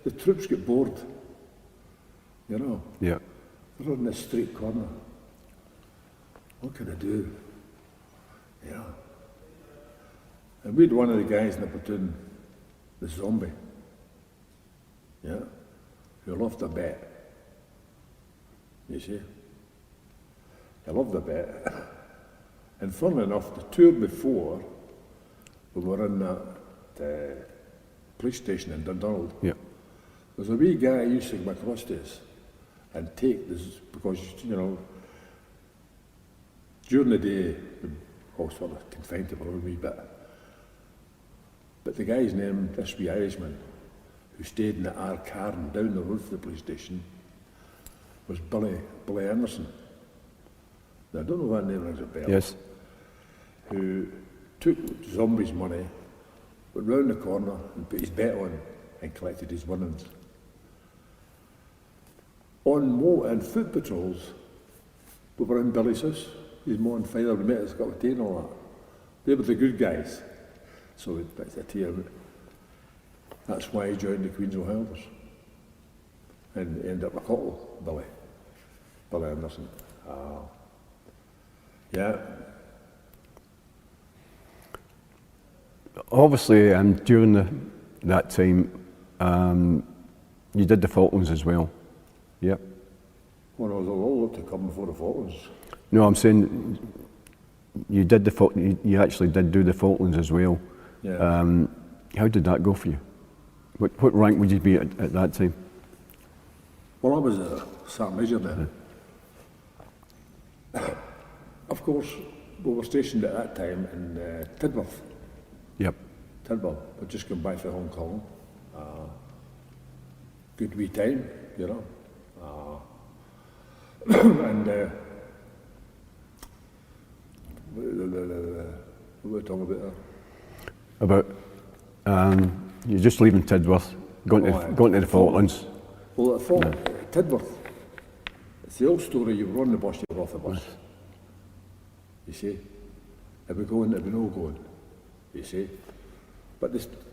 the troops get bored, you know. Yeah. They're on this street corner. What can I do? You know. And we had one of the guys in the platoon, the zombie, yeah, who loved a bet. You see? He loved a bet. And funnily enough, the tour before, we were in that police station in Dundonald. Yeah. There's a wee guy who used to come across to us and take this, because, you know, during the day, we all sort of confined to our own wee bit. But the guy's name, this wee Irishman, who stayed in the Cairn down the road from the police station, was Billy Anderson. Now, I don't know if that name rings a bell. Yes. Who took Zombie's money, went round the corner and put his bet on and collected his winnings. On foot patrols, we were in Billy's house. His mum and father met us, got a tea and all that. They were the good guys. So that's a tea. That's why he joined the Queen's Highalnders. And ended up a couple, Billy Anderson. Yeah. Obviously, during that time, you did the Falklands as well. Yep. Well, there was a lot to come before the Falklands. No, I'm saying you did you actually did do the Falklands as well. Yeah. How did that go for you? What rank would you be at that time? Well, I was a Sergeant Major then. Of course, we were stationed at that time in Tidworth. Yep. Tidworth. We'd just come back from Hong Kong. Good wee time, you know. And what were we talking about there? About you're just leaving Tidworth, going to the Falklands. Well, Tidworth, it's the old story, you were on the bus, you were off the bus. You see? If we going, if we no going. You see? But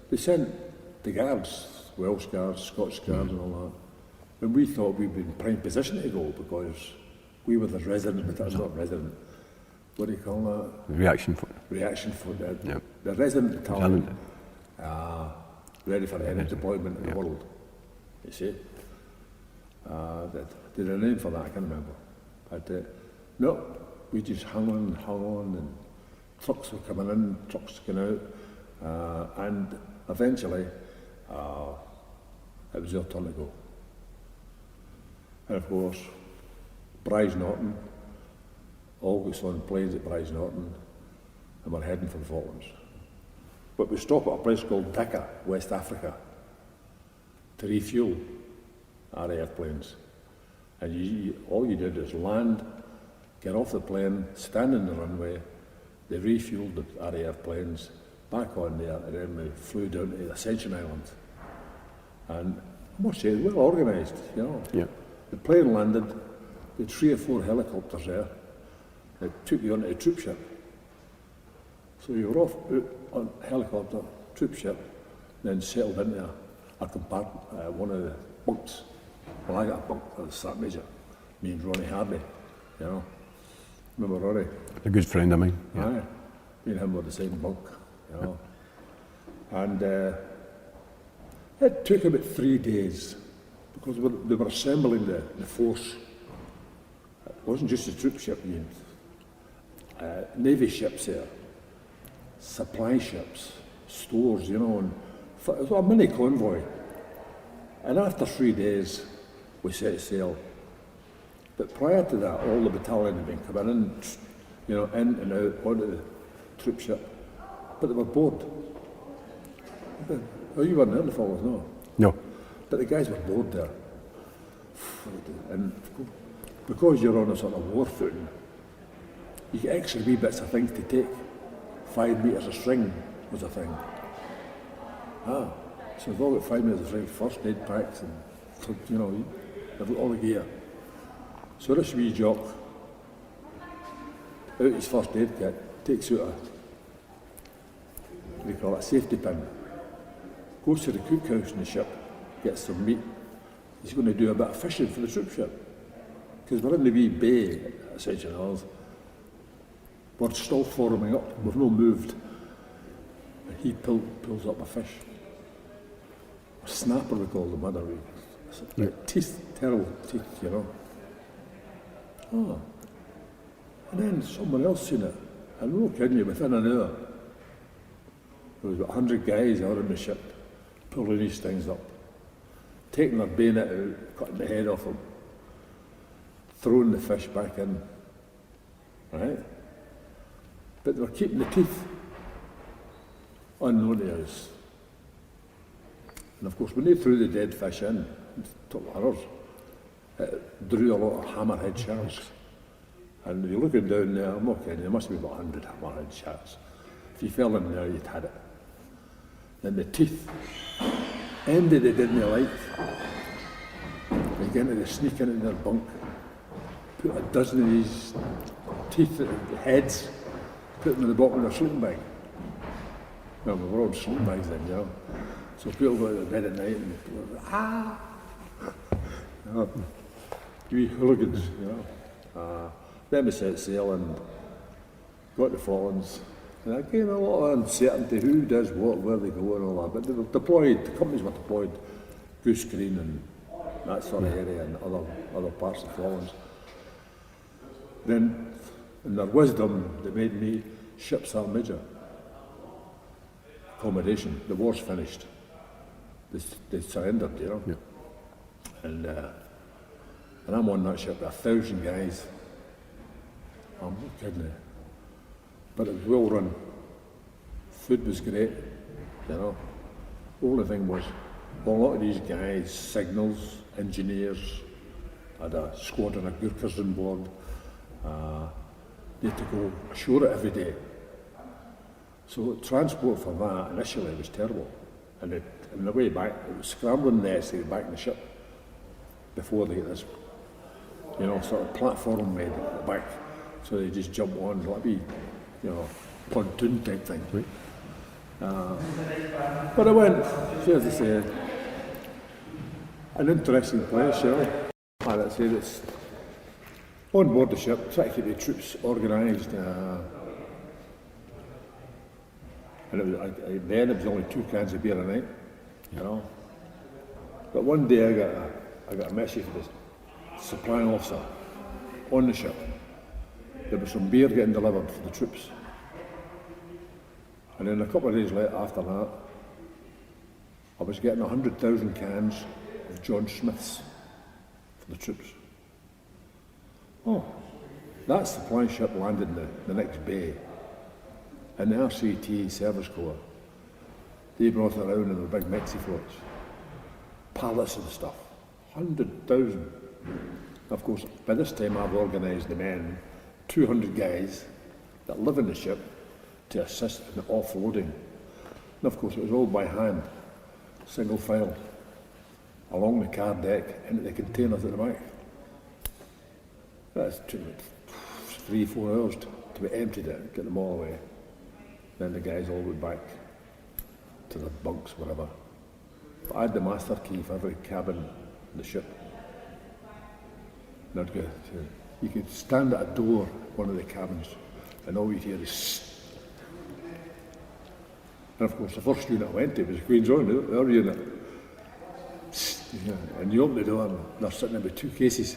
they sent the guards, Welsh guards, Scots guards and all that. And we thought we'd be in prime position to go because we were the resident, but that's not resident. What do you call that? Reaction for the resident battalion. Ready for any deployment in the world. You see? Did a name for that, I can't remember. But no, we just hung on, and trucks were coming in, trucks going out, and eventually it was their turn to go. And of course, Bryce Norton, August on planes at Bryce Norton, and we're heading for the Falklands. But we stop at a place called Dakar, West Africa, to refuel our airplanes. And all you did is land, get off the plane, stand in the runway, they refueled our airplanes, back on there, and then we flew down to Ascension Island. And I must say, well organised, you know. Yeah. The plane landed, they had 3 or 4 helicopters there. They took you onto a troop ship, So you were off out on helicopter, troop ship, then settled into a compartment, one of the bunks. Well, I got a bunk as a Sergeant Major, me and Ronnie Hardy, you know. Remember Ronnie? A good friend of mine. Yeah. Aye. Me and him were the same bunk, you know. And it took about 3 days because they were assembling the force. It wasn't just a troop ship, you had Navy ships there, supply ships, stores, you know, and it was a mini convoy. And after 3 days, we set sail. But prior to that, all the battalion had been coming in, you know, in and out onto the troop ship. But they were bored. Oh, you weren't in the Falklands, no? No. But the guys were bored there. And because you're on a sort of war footing, you get extra wee bits of things to take. 5 metres of string was a thing. So we've all got 5 metres of string, first aid packs, and, you know, they've got all the gear. So this wee jock, out his first aid kit, takes out what do you call it, a safety pin, goes to the cookhouse in the ship, gets some meat. He's going to do a bit of fishing for the troop ship. Because we're in the wee bay at St. John's. We're still forming up, we've not moved. And he pulls up a fish. A snapper, we call them, other way. Teeth, terrible teeth, you know. Oh. And then someone else seen it. And I'm not kidding you, within an hour, there was about 100 guys out on the ship, pulling these things up, taking their bayonet out, cutting the head off them, throwing the fish back in, right? But they were keeping the teeth unknown to us. And of course, when they threw the dead fish in, it took hours, it drew a lot of hammerhead sharks. And you're looking down there, I'm not kidding, there must be about 100 hammerhead sharks. If you fell in there, you'd had it. Then the teeth, ended they didn't like. They sneak into their bunk, put a dozen of these teeth, heads, put them in the bottom of their sleeping bag. Well, we were all sleeping bags then, you know. So people go to bed at night and people go, you know, wee hooligans, you know. Then we set sail and got to Falklands. And again, a lot of uncertainty, who does what, where they go and all that. But they were deployed, the companies were deployed, Goose Green and that sort of area and other parts of Falklands. Then, in their wisdom, they made me ship Sergeant Major. Accommodation, the war's finished. They surrendered, you know. Yeah. And I'm on that ship with 1,000 guys. I'm not kidding you. But it was well run. Food was great, you know. The only thing was, well, a lot of these guys, signals, engineers, had a squadron of Gurkhas on board. They had to go ashore every day. So transport for that initially was terrible. And on the way back, it was scrambling nets to get back in the ship before they get this, you know, sort of platform made at the back. So they just jump on, like be, you know, pontoon type thing. Right. But I went, as I say, an interesting place, you know. And I'd say it's on board the ship, try to keep the troops organised. And it was, then it was only 2 cans of beer a night, you know. But one day I got a message from the supply officer on the ship. There was some beer getting delivered for the troops. And then a couple of days later after that, I was getting 100,000 cans of John Smith's for the troops. Oh, that supply ship landed in the next bay. And the RCT Service Corps, they brought it around in their big Mexi floats. Pallets of stuff, 100,000. Of course, by this time I've organised the men, 200 guys that live in the ship to assist in the offloading. And of course it was all by hand, single file, along the car deck into the containers at the back. That took 3-4 hours to be emptied out, get them all away. Then the guys all went back to their bunks, whatever. But I had the master key for every cabin in the ship. And I'd go to, you could stand at a door, one of the cabins, and all you'd hear is and of course the first unit I went to was Queen's Own, their unit. And you open the door and they're sitting there with two cases.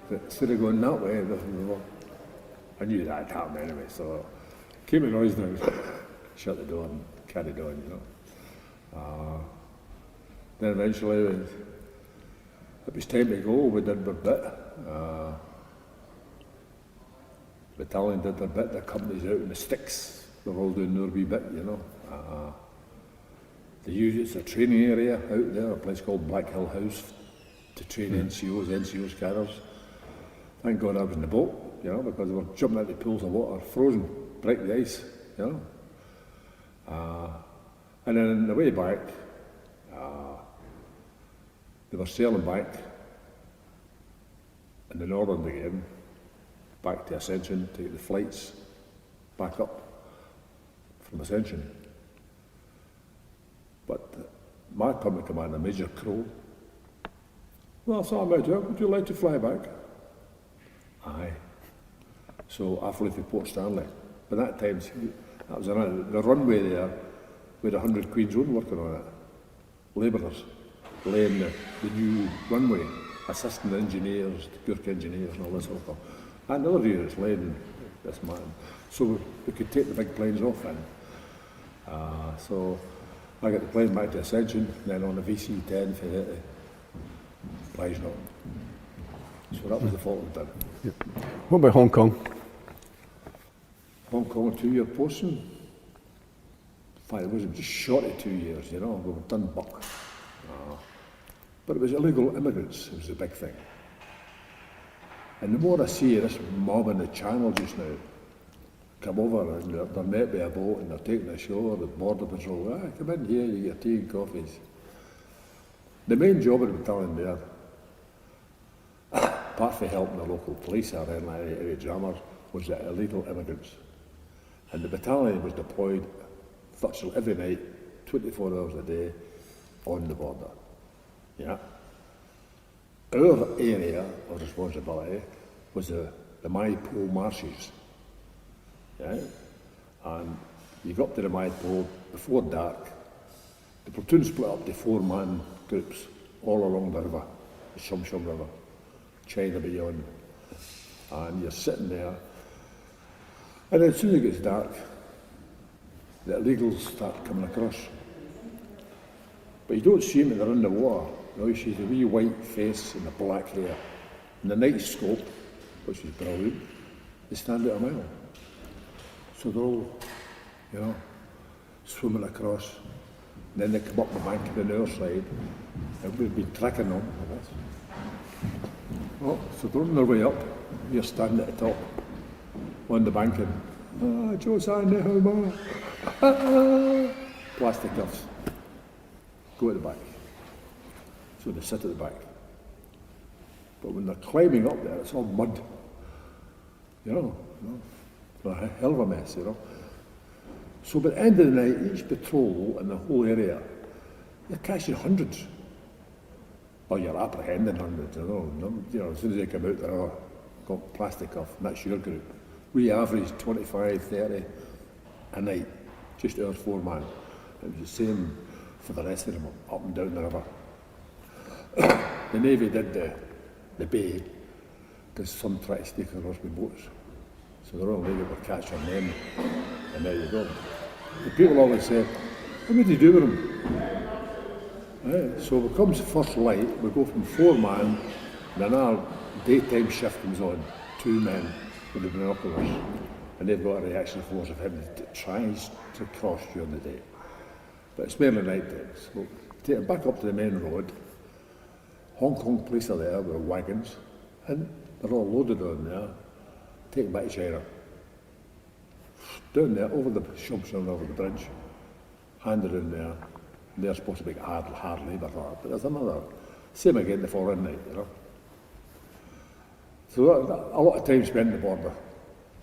But instead of going that way, I knew that had happened anyway, so I came to noise now, shut the door and carried on, you know. Then eventually it was time to go, we did our bit. Battalion did their bit, the companies out in the sticks, they're all doing their wee bit, you know. They use it's a training area out there, a place called Black Hill House, to train NCOs, carriers. Thank God I was in the boat, you know, because they were jumping out the pools of water, frozen, break the ice, you know. And then on the way back, they were sailing back in the northern again, back to Ascension, take the flights back up from Ascension. But my company commander, Major Crow, well, so Major, would you like to fly back? Aye. So I flew to Port Stanley. By that time, that was the runway there, we had 100 Queen's Own working on it. Labourers laying the new runway, assistant engineers, Gurkha engineers and all this sort of stuff. And other units laying this man. So we could take the big planes off then. So I got the plane back to Ascension, then on the VC-10 for the Pleasure. So that was the Falklands done. Yep. What about Hong Kong? Hong Kong, a 2-year posting. In fact, it wasn't just short of 2 years, you know, we were done buck. But it was illegal immigrants, it was the big thing. And the more I see this mob in the channel just now, come over and they're met by a boat and they're taken ashore, the border patrol, come in here, you get tea and coffees. The main job of the battalion there, apart from helping the local police or any dramas, was the illegal immigrants. And the battalion was deployed virtually every night, 24 hours a day, on the border. Yeah. Our area of responsibility was the Maypole marshes. Yeah? And you got up to the Maypole before dark. The platoon split up to 4-man groups all along the river, the Shum River, China beyond. And you're sitting there. And then as soon as it gets dark, the illegals start coming across. But you don't see them when they're in the water. You know, you see the wee white face and the black hair. And the night scope, which is brilliant, they stand at a mile. So they're all, you know, swimming across. And then they come up the bank on the other side, and we've been tracking them. Oh, so they're on their way up. You're standing at the top, on the bank, and Joe plastic cuffs. Go at the back. So they sit at the back. But when they're climbing up there, it's all mud. You know, it's a hell of a mess, you know. So by the end of the night, each patrol in the whole area, you're catching hundreds. Or you're apprehending hundreds, you know, as soon as they come out, they're all got plastic off, and that's your group. We averaged 25, 30 a night, just our 4-man. It was the same for the rest of them, up and down the river. The Navy did the bay, because some tried to sneak across with boats. So the Royal Navy were catching them, and there you go. The people always say, what would you do with them? So when it comes first light, we go from 4-man, and then our daytime shift comes on, 2 men with the binoculars, and they've got a reaction force of him that tries to cross during the day. But it's mainly night time. So take them back up to the main road. Hong Kong police are there with wagons, and they're all loaded on there. Take them back to China. Down there, over the Shumsham, over the bridge, handed in there. And they're supposed to be hard labour for it, but there's another. Same again the following night, you know. So a lot of time spent at the border,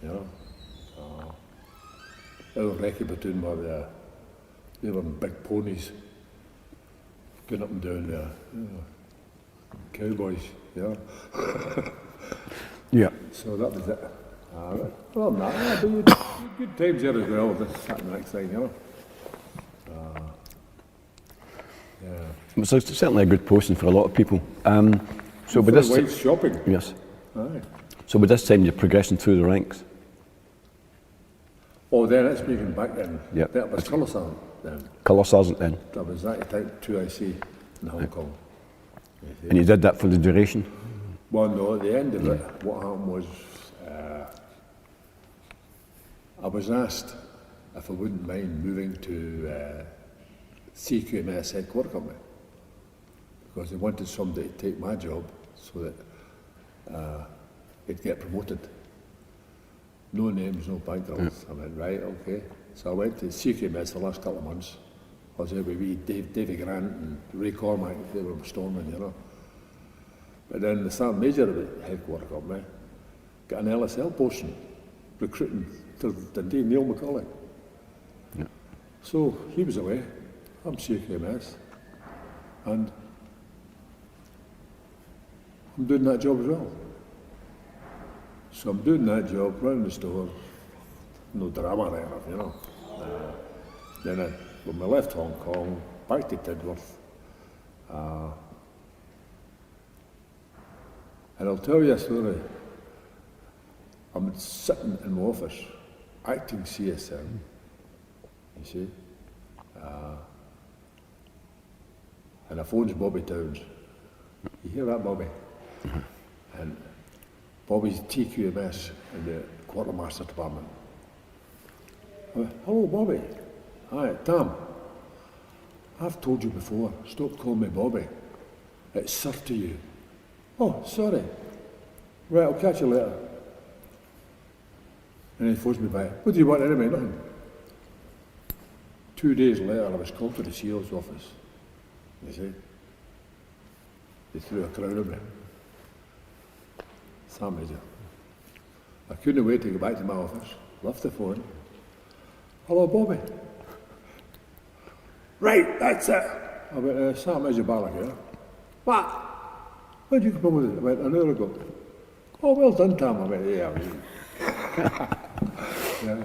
you know. our recce platoon were, they were in big ponies, going up and down there, cowboys, Yeah. So that was it. Well, no, but you had good times there as well, just sat in the next thing, It was certainly a good posting for a lot of people. So with For this, wives shopping. yes. Aye. So with this time, you're progressing through the ranks. Oh, then it's making back then. Yep. That was colour sergeant then. Colour sergeant then, That was that type 2IC in Hong Kong. and you did that for the duration. Well, no, at the end of it, what happened was I was asked if I wouldn't mind moving to CQMS headquarter company because they wanted somebody to take my job so that it'd get promoted. No names, no backgrounds. I went, right, okay. So I went to CQMS for the last couple of months. I was there with Davy Grant and Ray Cormack, they were storming, But then the Sergeant Major of the headquarter company got an LSL posting, recruiting to Dundee, Neil McCauley. Yeah. So he was away, I'm CQMS, and I'm doing that job as well. So I'm doing that job, round the store, no drama or anything, Then when I left Hong Kong, back to Tidworth, and I'll tell you a story. I'm sitting in my office, acting CSM, you see, and I phones Bobby Towns. You hear that, Bobby? And Bobby's TQMS in the quartermaster department. Hello, Bobby. Hi, Tom. I've told you before, stop calling me Bobby. It's sir to you. Oh, sorry. Right, I'll catch you later. And he phones me back. What do you want anyway? Nothing. 2 days later, I was called to the CEO's office. You see? They threw a crown at me. Sam Major. I couldn't wait to go back to my office. Left the phone. Hello, Bobby. Right, that's it. I went, Sam Major Ballock here. What? When did you come up with it? I went, an hour ago. Oh, well done, Tom. I went, yeah. Yeah.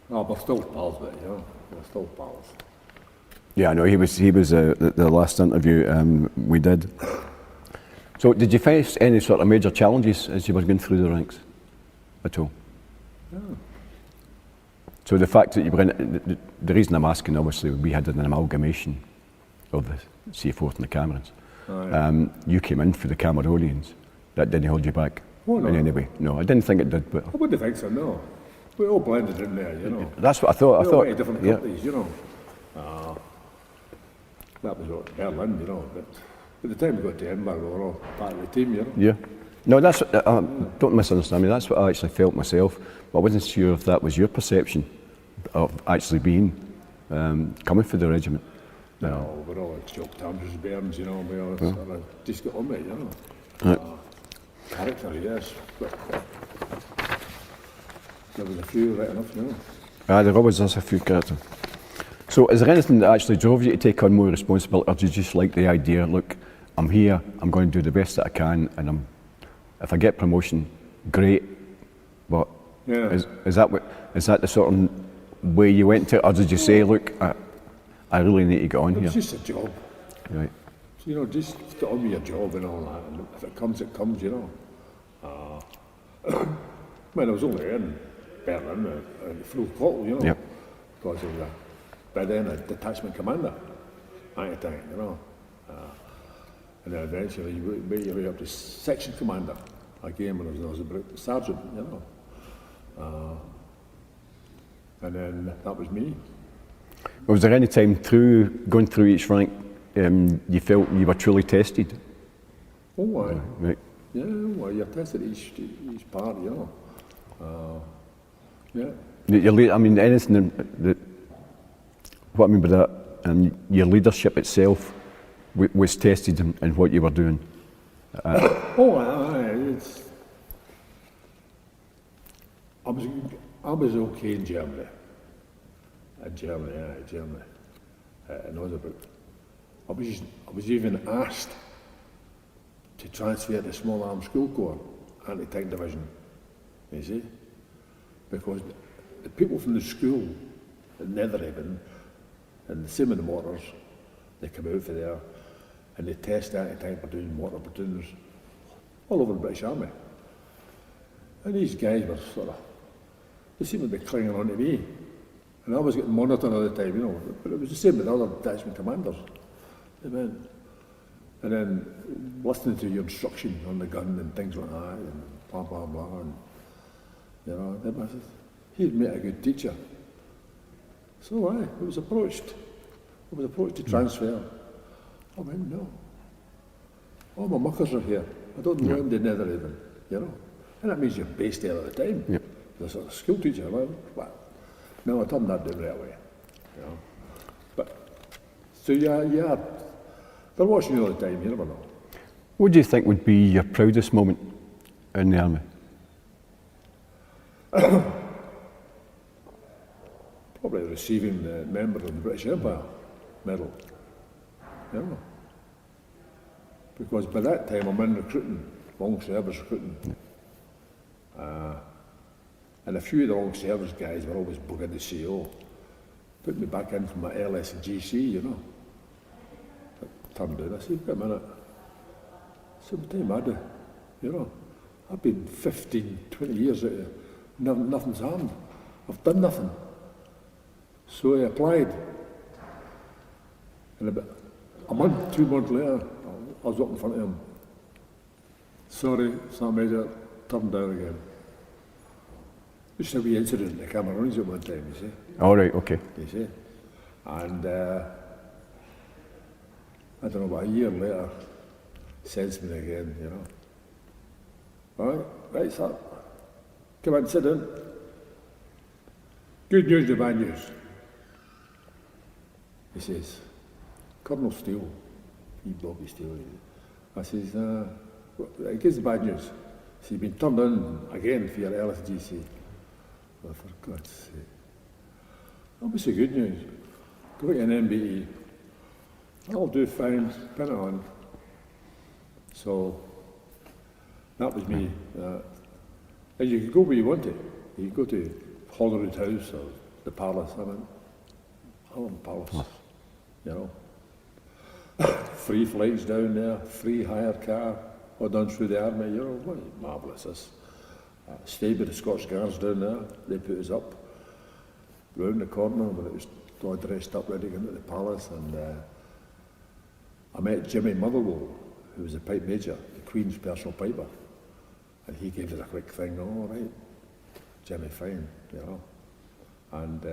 No, we're still pals, but we're still pals. Yeah, I know he was the last interview we did. So did you face any sort of major challenges as you were going through the ranks at all? Yeah. So the fact that you were in, the reason I'm asking, obviously, we had an amalgamation of the Seaforth and the Camerons. Aye. You came in for the Cameroonians. That didn't hold you back Oh, no. in any way? No, I didn't think it did, but I wouldn't think so, no. We all blended in there, that's what I thought. We all went to different yeah. companies, That was what Berlin, but by the time we got to Edinburgh, we were all part of the team, Yeah. No, that's don't misunderstand me. That's what I actually felt myself. But I wasn't sure if that was your perception of actually being coming for the regiment. No, we're all joke terms as bairns, we all sort of just got on with it, Right. Character, yes, but there was a few right enough, There always is a few characters. So is there anything that actually drove you to take on more responsibility, or did you just like the idea, look, I'm here, I'm going to do the best that I can, and if I get promotion, great, but Yeah. is that the sort of way you went to it, or did you say, look, I really need to get on It's here? just a job. Right. So, just get on with your job and all that, and if it comes, it comes, When I was only in Berlin, full throttle, Yep. because I was by then a detachment commander at the time, and then eventually you made your way up to section commander again when I was a sergeant, and then that was me. Was there any time going through each rank you felt you were truly tested? Oh, aye. Right. Yeah, well, you're tested each part, yeah. Anything that what I mean by that, your leadership itself was tested in what you were doing. I was okay in Germany. Germany, Germany. And I was even asked to transfer to Small Arms School Corps, Anti-Tank Division, you see, because the people from the school at Netherhaven and the same in the mortars, they come out for there and they test anti-tank platoons, mortar platoons, all over the British Army. And these guys were they seemed to be clinging on to me. And I was getting monitored all the time, you know, but it was the same with other detachment commanders. They went, and then listening to your instruction on the gun and things like that, and blah, blah, blah, and, you know, then I said, he'd make a good teacher. So I was approached to transfer. I went, no. All my muckers are here. I don't know them, they never even, you know. And that means you're based there at the time. Yeah. There's a school teacher, well, no, I turned that down right away, you know. But, so yeah, they're watching you all the time, you never know. What do you think would be your proudest moment in the army? Probably receiving the member of the British Empire medal, you know. Because by that time I'm in recruiting, long service recruiting. And a few of the long service guys were always bugging the CO. Put me back in for my LS and GC, you know. But turned down, I said, wait a minute. Sometime I do, you know. I've been 15, 20 years out here, nothing's happened. I've done nothing. So I applied. And about a month, 2 months later, I was up in front of him. Sorry, Sergeant Major, turned down again. Just a wee incident in the Cameroonians at one time, you see. All right, okay. You see. And I don't know, about a year later, sends me again, you know. All right, sir. Come on, sit down. Good news or bad news? He says, Colonel Steele, Bobby Steele. I says, I guess the bad news. So you've been turned in again for your LSGC. Well, for God's sake. Obviously good news. Go to an MBE. I'll do fine, pin it on. So that was me. And you could go where you wanted. You could go to Holyrood House or the Palace. I went, Highland Palace, you know. Free flights down there, free hire car, all done through the army, you know, what marvellous this. Stayed with the Scots Guards down there, they put us up, round the corner, but it was all dressed up ready to go into the palace, and I met Jimmy Motherwell, who was a pipe major, the Queen's personal piper, and he gave us a quick thing, all right, Jimmy, fine, you know. And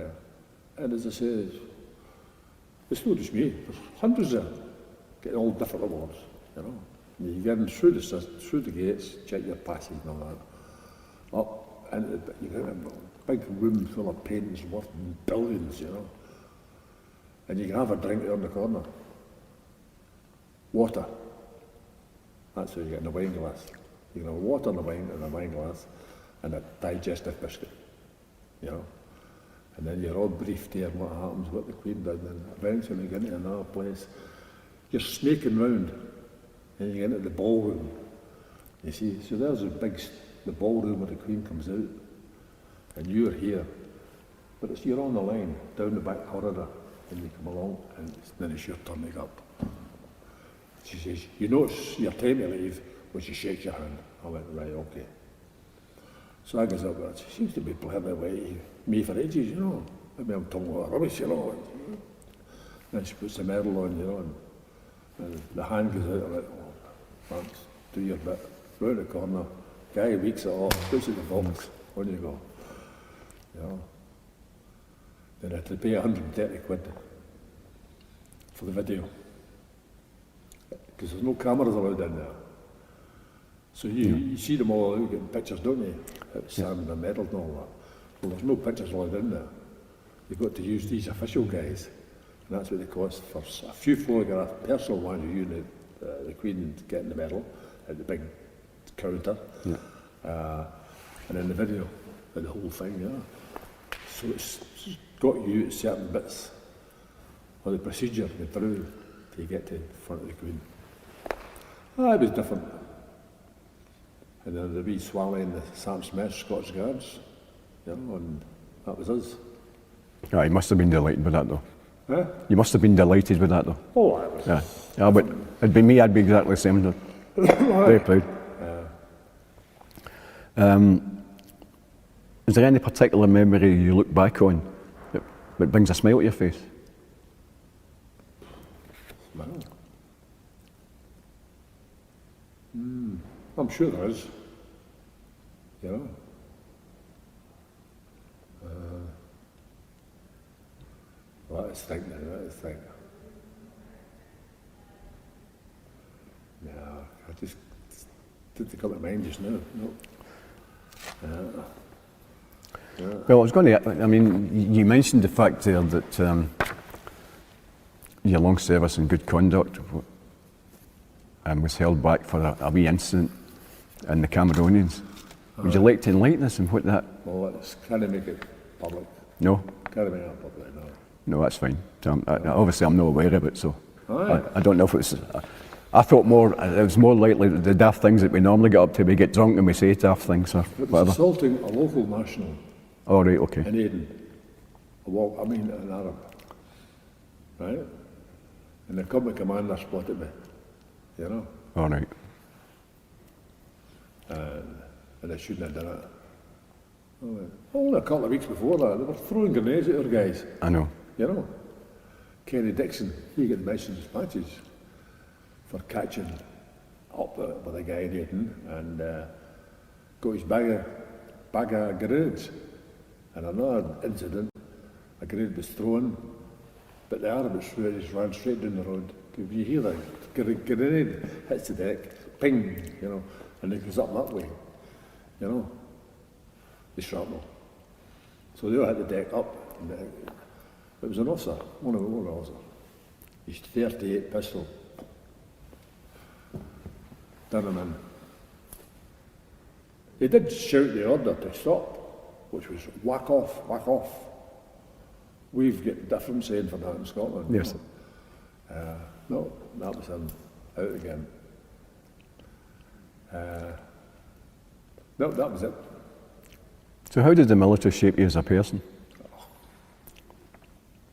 as I say, it's not just me, there's hundreds of them, getting all different awards, you know. You get in through the gates, check your passage and all that. Up, and you get a big room full of paintings worth billions, you know. And you can have a drink there in the corner. Water. That's how you get in a wine glass. You can have water in a wine glass and a digestive biscuit, you know. And then you're all briefed here on what happens, what the Queen did, and eventually you get into another place. You're snaking round, and you get into the ballroom. You see, so there's the ballroom where the Queen comes out, and you're here, but you're on the line, down the back corridor, and you come along, and then it's your turn to go up. She says, you know it's your time to leave, when she shakes your hand. I went, right, okay. So I goes up, and she seems to be blaring away me for ages, you know. Maybe I'm talking about rubbish, you know. And then she puts the medal on, you know, and the hand goes out, I'm like, oh, thanks, do your bit. Round the corner, guy weeks it off, puts it in the box, on you go. You know. Then I had to pay 130 quid for the video. Because there's no cameras allowed in there. So you see them all out getting pictures, don't you? Standing the medal and all that. Well, there's no pictures allowed in there. You've got to use these official guys, and that's what they cost for a few photographs, personal ones of you and the Queen getting the medal at the big counter, and then the video, and the whole thing, yeah. So it's got you at certain bits of the procedure you through to get to the front of the Queen. It was different. And then the wee swally and the Sam Smith Scottish Guards, you know, and that was us. Yeah, you must have been delighted with that though. Huh? You must have been delighted with that though. Oh, I was. Yeah, but it'd be me, I'd be exactly the same. Very proud. Is there any particular memory you look back on that brings a smile to your face? Smile? I'm sure there is. You know? Let's think. No, I just didn't come to mind just now. No. Well, I was going to, I mean, you mentioned the fact there that your long service and good conduct was held back for a wee incident in the Cameroonians. Would you like to enlighten us on what that? Well, let's kind of make it public. No? Can't make it public, no. No, that's fine. Obviously, I'm not aware of it, so Aye. I don't know if it's. I thought it was more likely the daft things that we normally get up to. We get drunk and we say daft things or It was whatever. assaulting a local national Oh, right, okay. in Aden. An Arab. Right? And the company commander spotted me, you know, All right. and I shouldn't have done it. Only a couple of weeks before that, they were throwing grenades at our guys, I know. you know. Kenny Dixon, he got mentioned dispatches for catching up with a guy in Aden and got his bag of grenades. And another incident, a grenade was thrown, but the Arabs just ran straight down the road. If you hear that grenade hits the deck, ping, you know, and it goes up that way, you know, the shrapnel. So they all had the deck up. And it was an officer, one of the officers. His 38 pistol. Done him in. He did shout the order to stop, which was whack off, whack off. We've got different saying for that in Scotland. Yes. No, that was him out again. No, that was it. So, how did the military shape you as a person?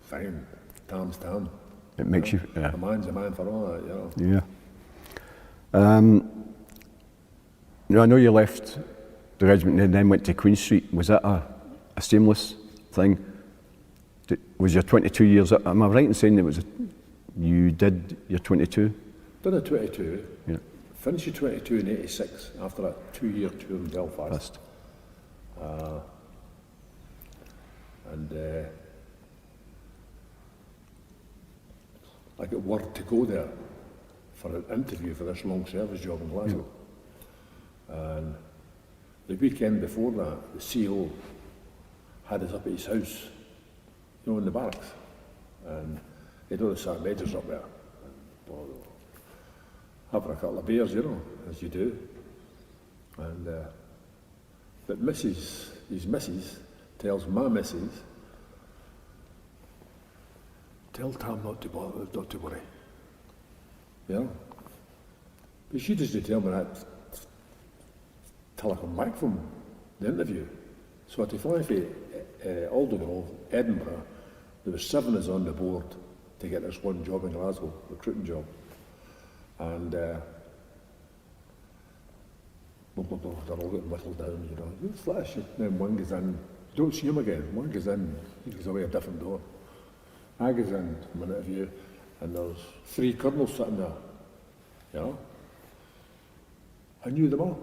Fine. Tam's tam. It makes you. Yeah. A man's a man for all that, you know. Yeah. I know you left the regiment and then went to Queen Street. Was that a seamless thing? Was your 22 years? Am I right in saying that you did your 22? Done a 22. Yeah. Finished your 22 in 86 after a 2-year tour in Belfast. And I got word to go there for an interview for this long service job in Glasgow. And the weekend before that, the CO had us up at his house, you know, in the barracks. And he'd all the sergeant majors up there. And, having a couple of beers, you know, as you do. And but his missus tells my missus, tell Tam not to bother, not to worry. You know? But she doesn't tell me that till I come back from the interview. So I had to fly from Aldergrove, Edinburgh. There were 7 of us on the board to get this one job in Glasgow, recruiting job. And they're all getting whittled down, you know. You flash it, then one goes in, you don't see him again. One goes in, he goes away a different door. I goes in from an interview, and there's 3 colonels sitting there, you know. I knew them all,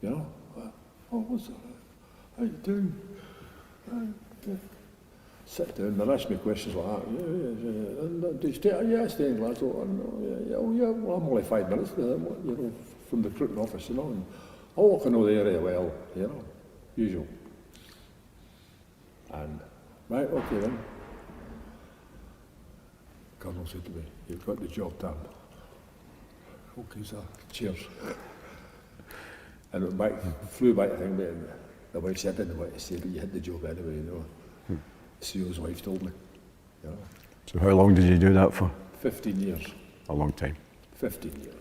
you know. Oh, what's that? How you doing? Sit down, and ask me questions like that. Yeah. And did you stay? Yeah, I stay in Glasgow. And, well, I'm only 5 minutes, you know, from the recruiting office, you know. And I know the area well, you know, usual. And, right, okay then. Colonel said to me, you've got the job, Tam. Okay, sir. Cheers. And went back, flew back, I think, the wife said, I didn't know what to say, but you had the job anyway, you know. The CEO's wife told me, you know. So how long did you do that for? 15 years. A long time. 15 years.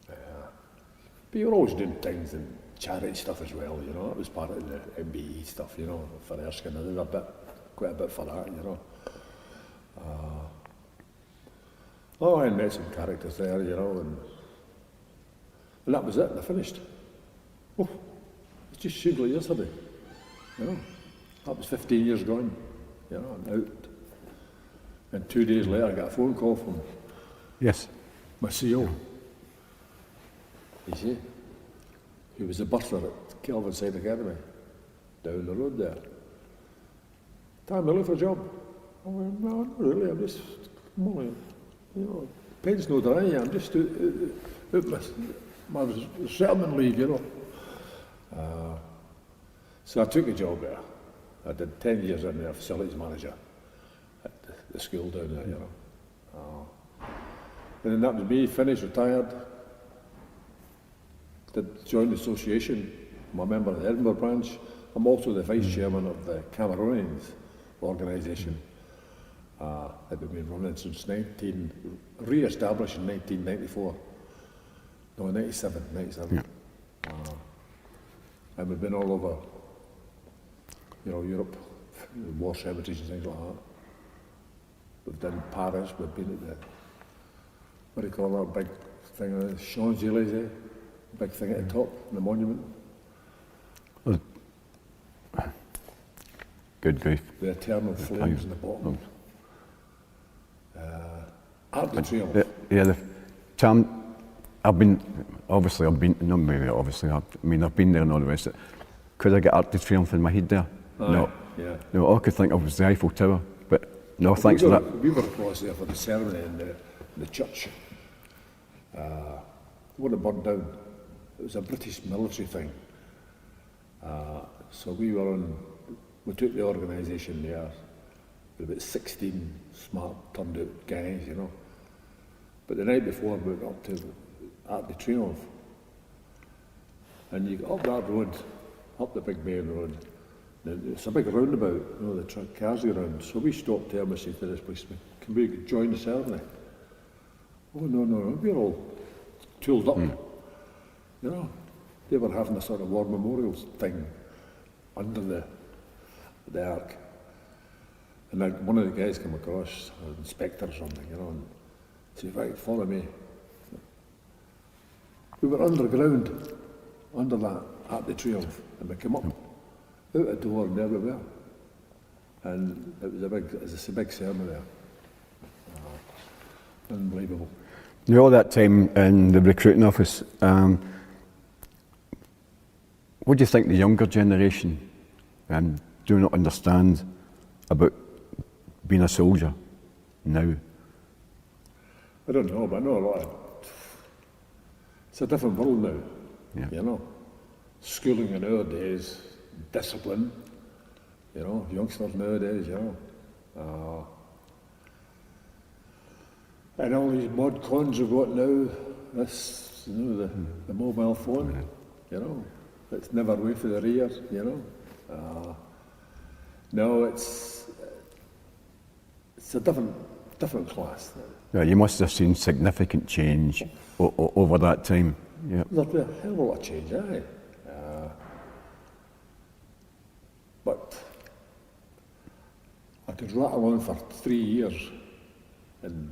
But you're always doing things and charity stuff as well, you know. It was part of the MBE stuff, you know, for Erskine. I did quite a bit for that, you know. I met some characters there, you know, and that was it, and I finished. Oh, it just seemed like yesterday, you know. That was 15 years gone, you know, and out. And 2 days later, I got a phone call from my CEO. You see, he was a butler at Kelvinside Academy, down the road there. Time to look for a job. I went, no, not really, I'm just, you know, pen's no dry, I'm just out my settlement leave, you know. So I took a job there. I did 10 years in there, facilities manager at the school down there, you know. And then that was me, finished, retired. Did join the association. I'm a member of the Edinburgh branch. I'm also the vice chairman of the Cameroonians organisation. That we've been running since re-established in 1994. No, 97. Yeah. And we've been all over, you know, Europe, war cemeteries and things like that. We've done Paris, we've been at the, what do you call that big thing, the Champs-Élysées, big thing at the top, the monument. Good grief. The eternal flames in the bottom. Arc de Triomphe. I've been, not maybe obviously, I've been there and all the rest of it. Could I get Arc de Triomphe in my head there? No. Yeah. No, all I could think of was the Eiffel Tower, but no, thanks for that. We were across there for the ceremony in the church. The one that burned down, it was a British military thing. So we took the organisation there, with about 16 smart, turned out guys, you know. But the night before we went up to Arc de Triomphe, and you got up that road, up the big main road, and it's a big roundabout, you know, the cars go around. So we stopped there and we said to this policeman, can we join the ceremony? Oh, no, we're all tooled up, you know. They were having a sort of war memorials thing under the arc. And like one of the guys came across, an inspector or something, you know, and said, right, follow me. We were underground, under that Arc de Triomphe, and we came up, out a door, and there we were. And it was a big ceremony there. Unbelievable. You know, all that time in the recruiting office, what do you think the younger generation do not understand about being a soldier now? I don't know, but I know a lot. It's a different world now, you know. Schooling in our days, discipline, you know, youngsters nowadays, you know. And all these mod cons we've got now, this, you know, the mobile phone, you know, it's never away for the rear, you know. No, it's a different class. Yeah, you must have seen significant change over that time. Yeah. There's been a hell of a lot of change, aye. But I could rattle on for 3 years in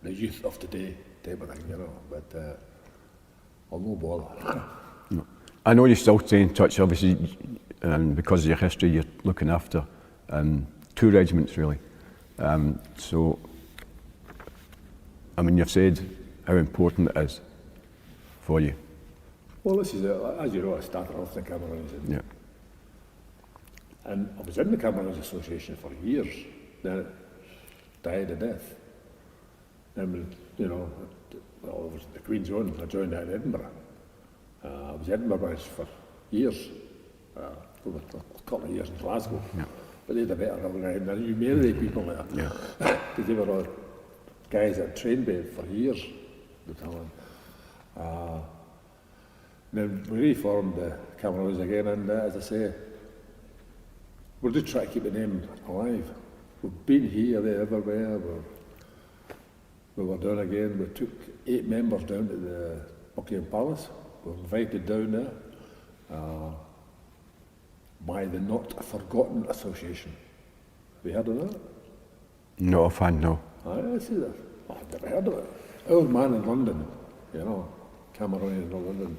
the youth of today type of thing, you know, but I'll no bother. No. I know you still stay in touch, obviously, because of your history, you're looking after 2 regiments, really. So, I mean, you've said how important it is for you. Well, this is it. As you know, I started off the Camerons. And I was in the Camerons Association for years. Then it died a death. And, you know, well, it was the Queen's Own. I joined that in Edinburgh. I was Edinburgh branch for years. For a couple of years in Glasgow. Yeah. But they had a better organisation. And you marry people there. Yeah. Because they were all guys that trained me for years. Then we reformed the Cameronians again, and as I say, we're just trying to keep the name alive. We've been here, there, everywhere. We were down again. We took 8 members down to the Buckingham Palace. We were invited down there by the Not Forgotten Association. Have you heard of that? No offhand, no. I see that. Oh, I've never heard of it. Old man in London, you know, Cameroonians in London.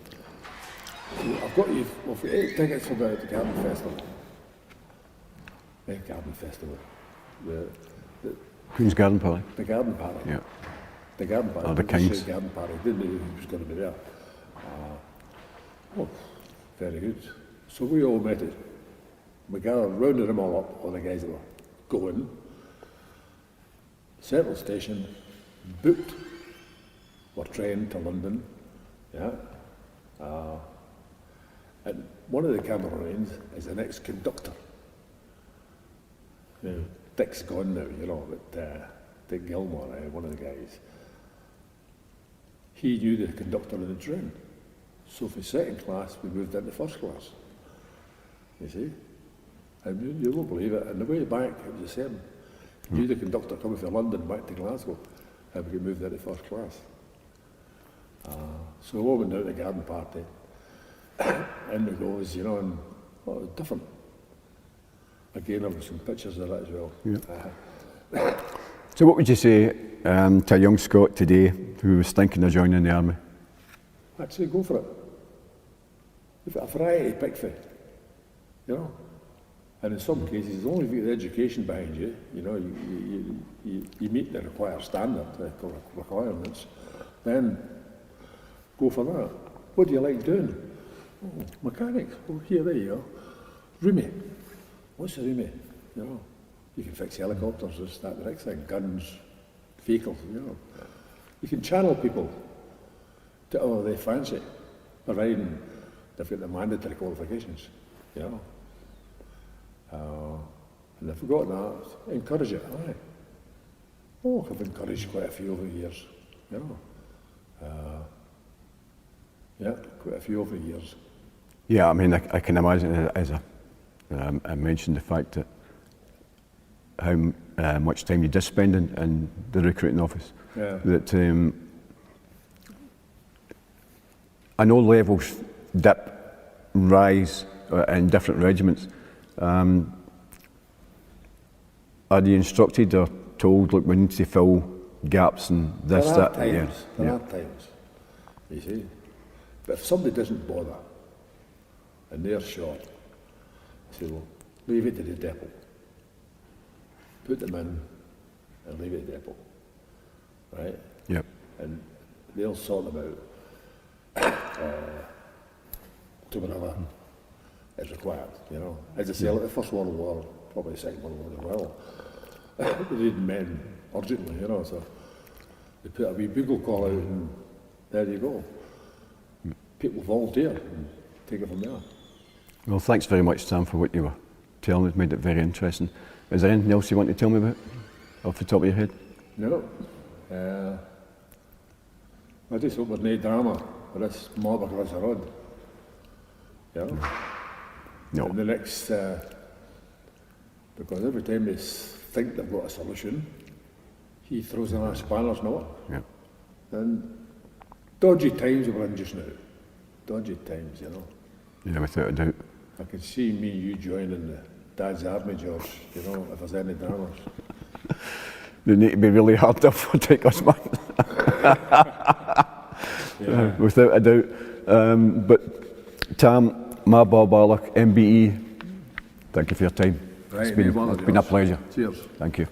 I've got 8 tickets for the Garden Festival. The Garden Festival. The Queen's Garden Party? The Garden Party. Yeah. The Garden Party. Oh, the King's. Garden Party. Didn't know who was going to be there. Oh, very good. So we all met it. We gathered, rounded them all up, all the guys that were going. Central Station, booked. We're trained to London. Yeah. And one of the Cameroonians is an ex-conductor. You know, Dick's gone now, you know, but Dick Gilmore, one of the guys, he knew the conductor of the train. So for second class, we moved into first class. You see? And you won't believe it. And the way back, it was the same. He knew the conductor coming from London back to Glasgow, and we moved into first class. So we went out to the garden party. In we goes, you know, and it was different. Again, there were some pictures of that as well. Yeah. So what would you say to a young Scot today who was thinking of joining the army? I'd say go for it. You've got a variety to pick for, you know. And in some cases, as long as you've got the education behind you, you know, you meet the required standard, the requirements, then go for that. What do you like doing? Oh, mechanics. Oh, here, there you go. Roomie. What's a roomie? You know, you can fix helicopters, this, that, the next thing, guns, vehicles, you know. You can channel people to all they fancy, providing they've got the mandatory qualifications, you know. And they've forgotten that, encourage it, aye. Oh, I've encouraged quite a few over the years, you know. Yeah, quite a few over the years. Yeah, I mean, I can imagine as I mentioned the fact that how much time you did spend in the recruiting office. Yeah. That I know levels dip, rise in different regiments. Are you instructed or told, look, we need to fill gaps and this, there that? There are times, you see. But if somebody doesn't bother and they're short, I say, well, leave it to the depot. Put them in and leave it at the depot, right? Yep. And they'll sort them out to whatever is required, you know. As I say, like the First World War, probably the Second World War as well, they needed men urgently, you know, so they put a wee bugle call out and there you go. People volunteer and take it from there. Well, thanks very much, Sam, for what you were telling us. Made it very interesting. Is there anything else you want to tell me about, off the top of your head? No. I just hope there's no drama with this mob across the road. You know? No. And the next, because every time they think they've got a solution, he throws in our spanners, no? Yeah. And dodgy times we're in just now. Dodgy times, you know. Yeah, without a doubt. I can see me and you joining the Dad's Army, George, you know, if there's any dramas. They need to be really hard to take us, man. Yeah. Without a doubt. But Tam, Ma Balak, MBE, thank you for your time. Right, It's been a pleasure. Cheers. Thank you.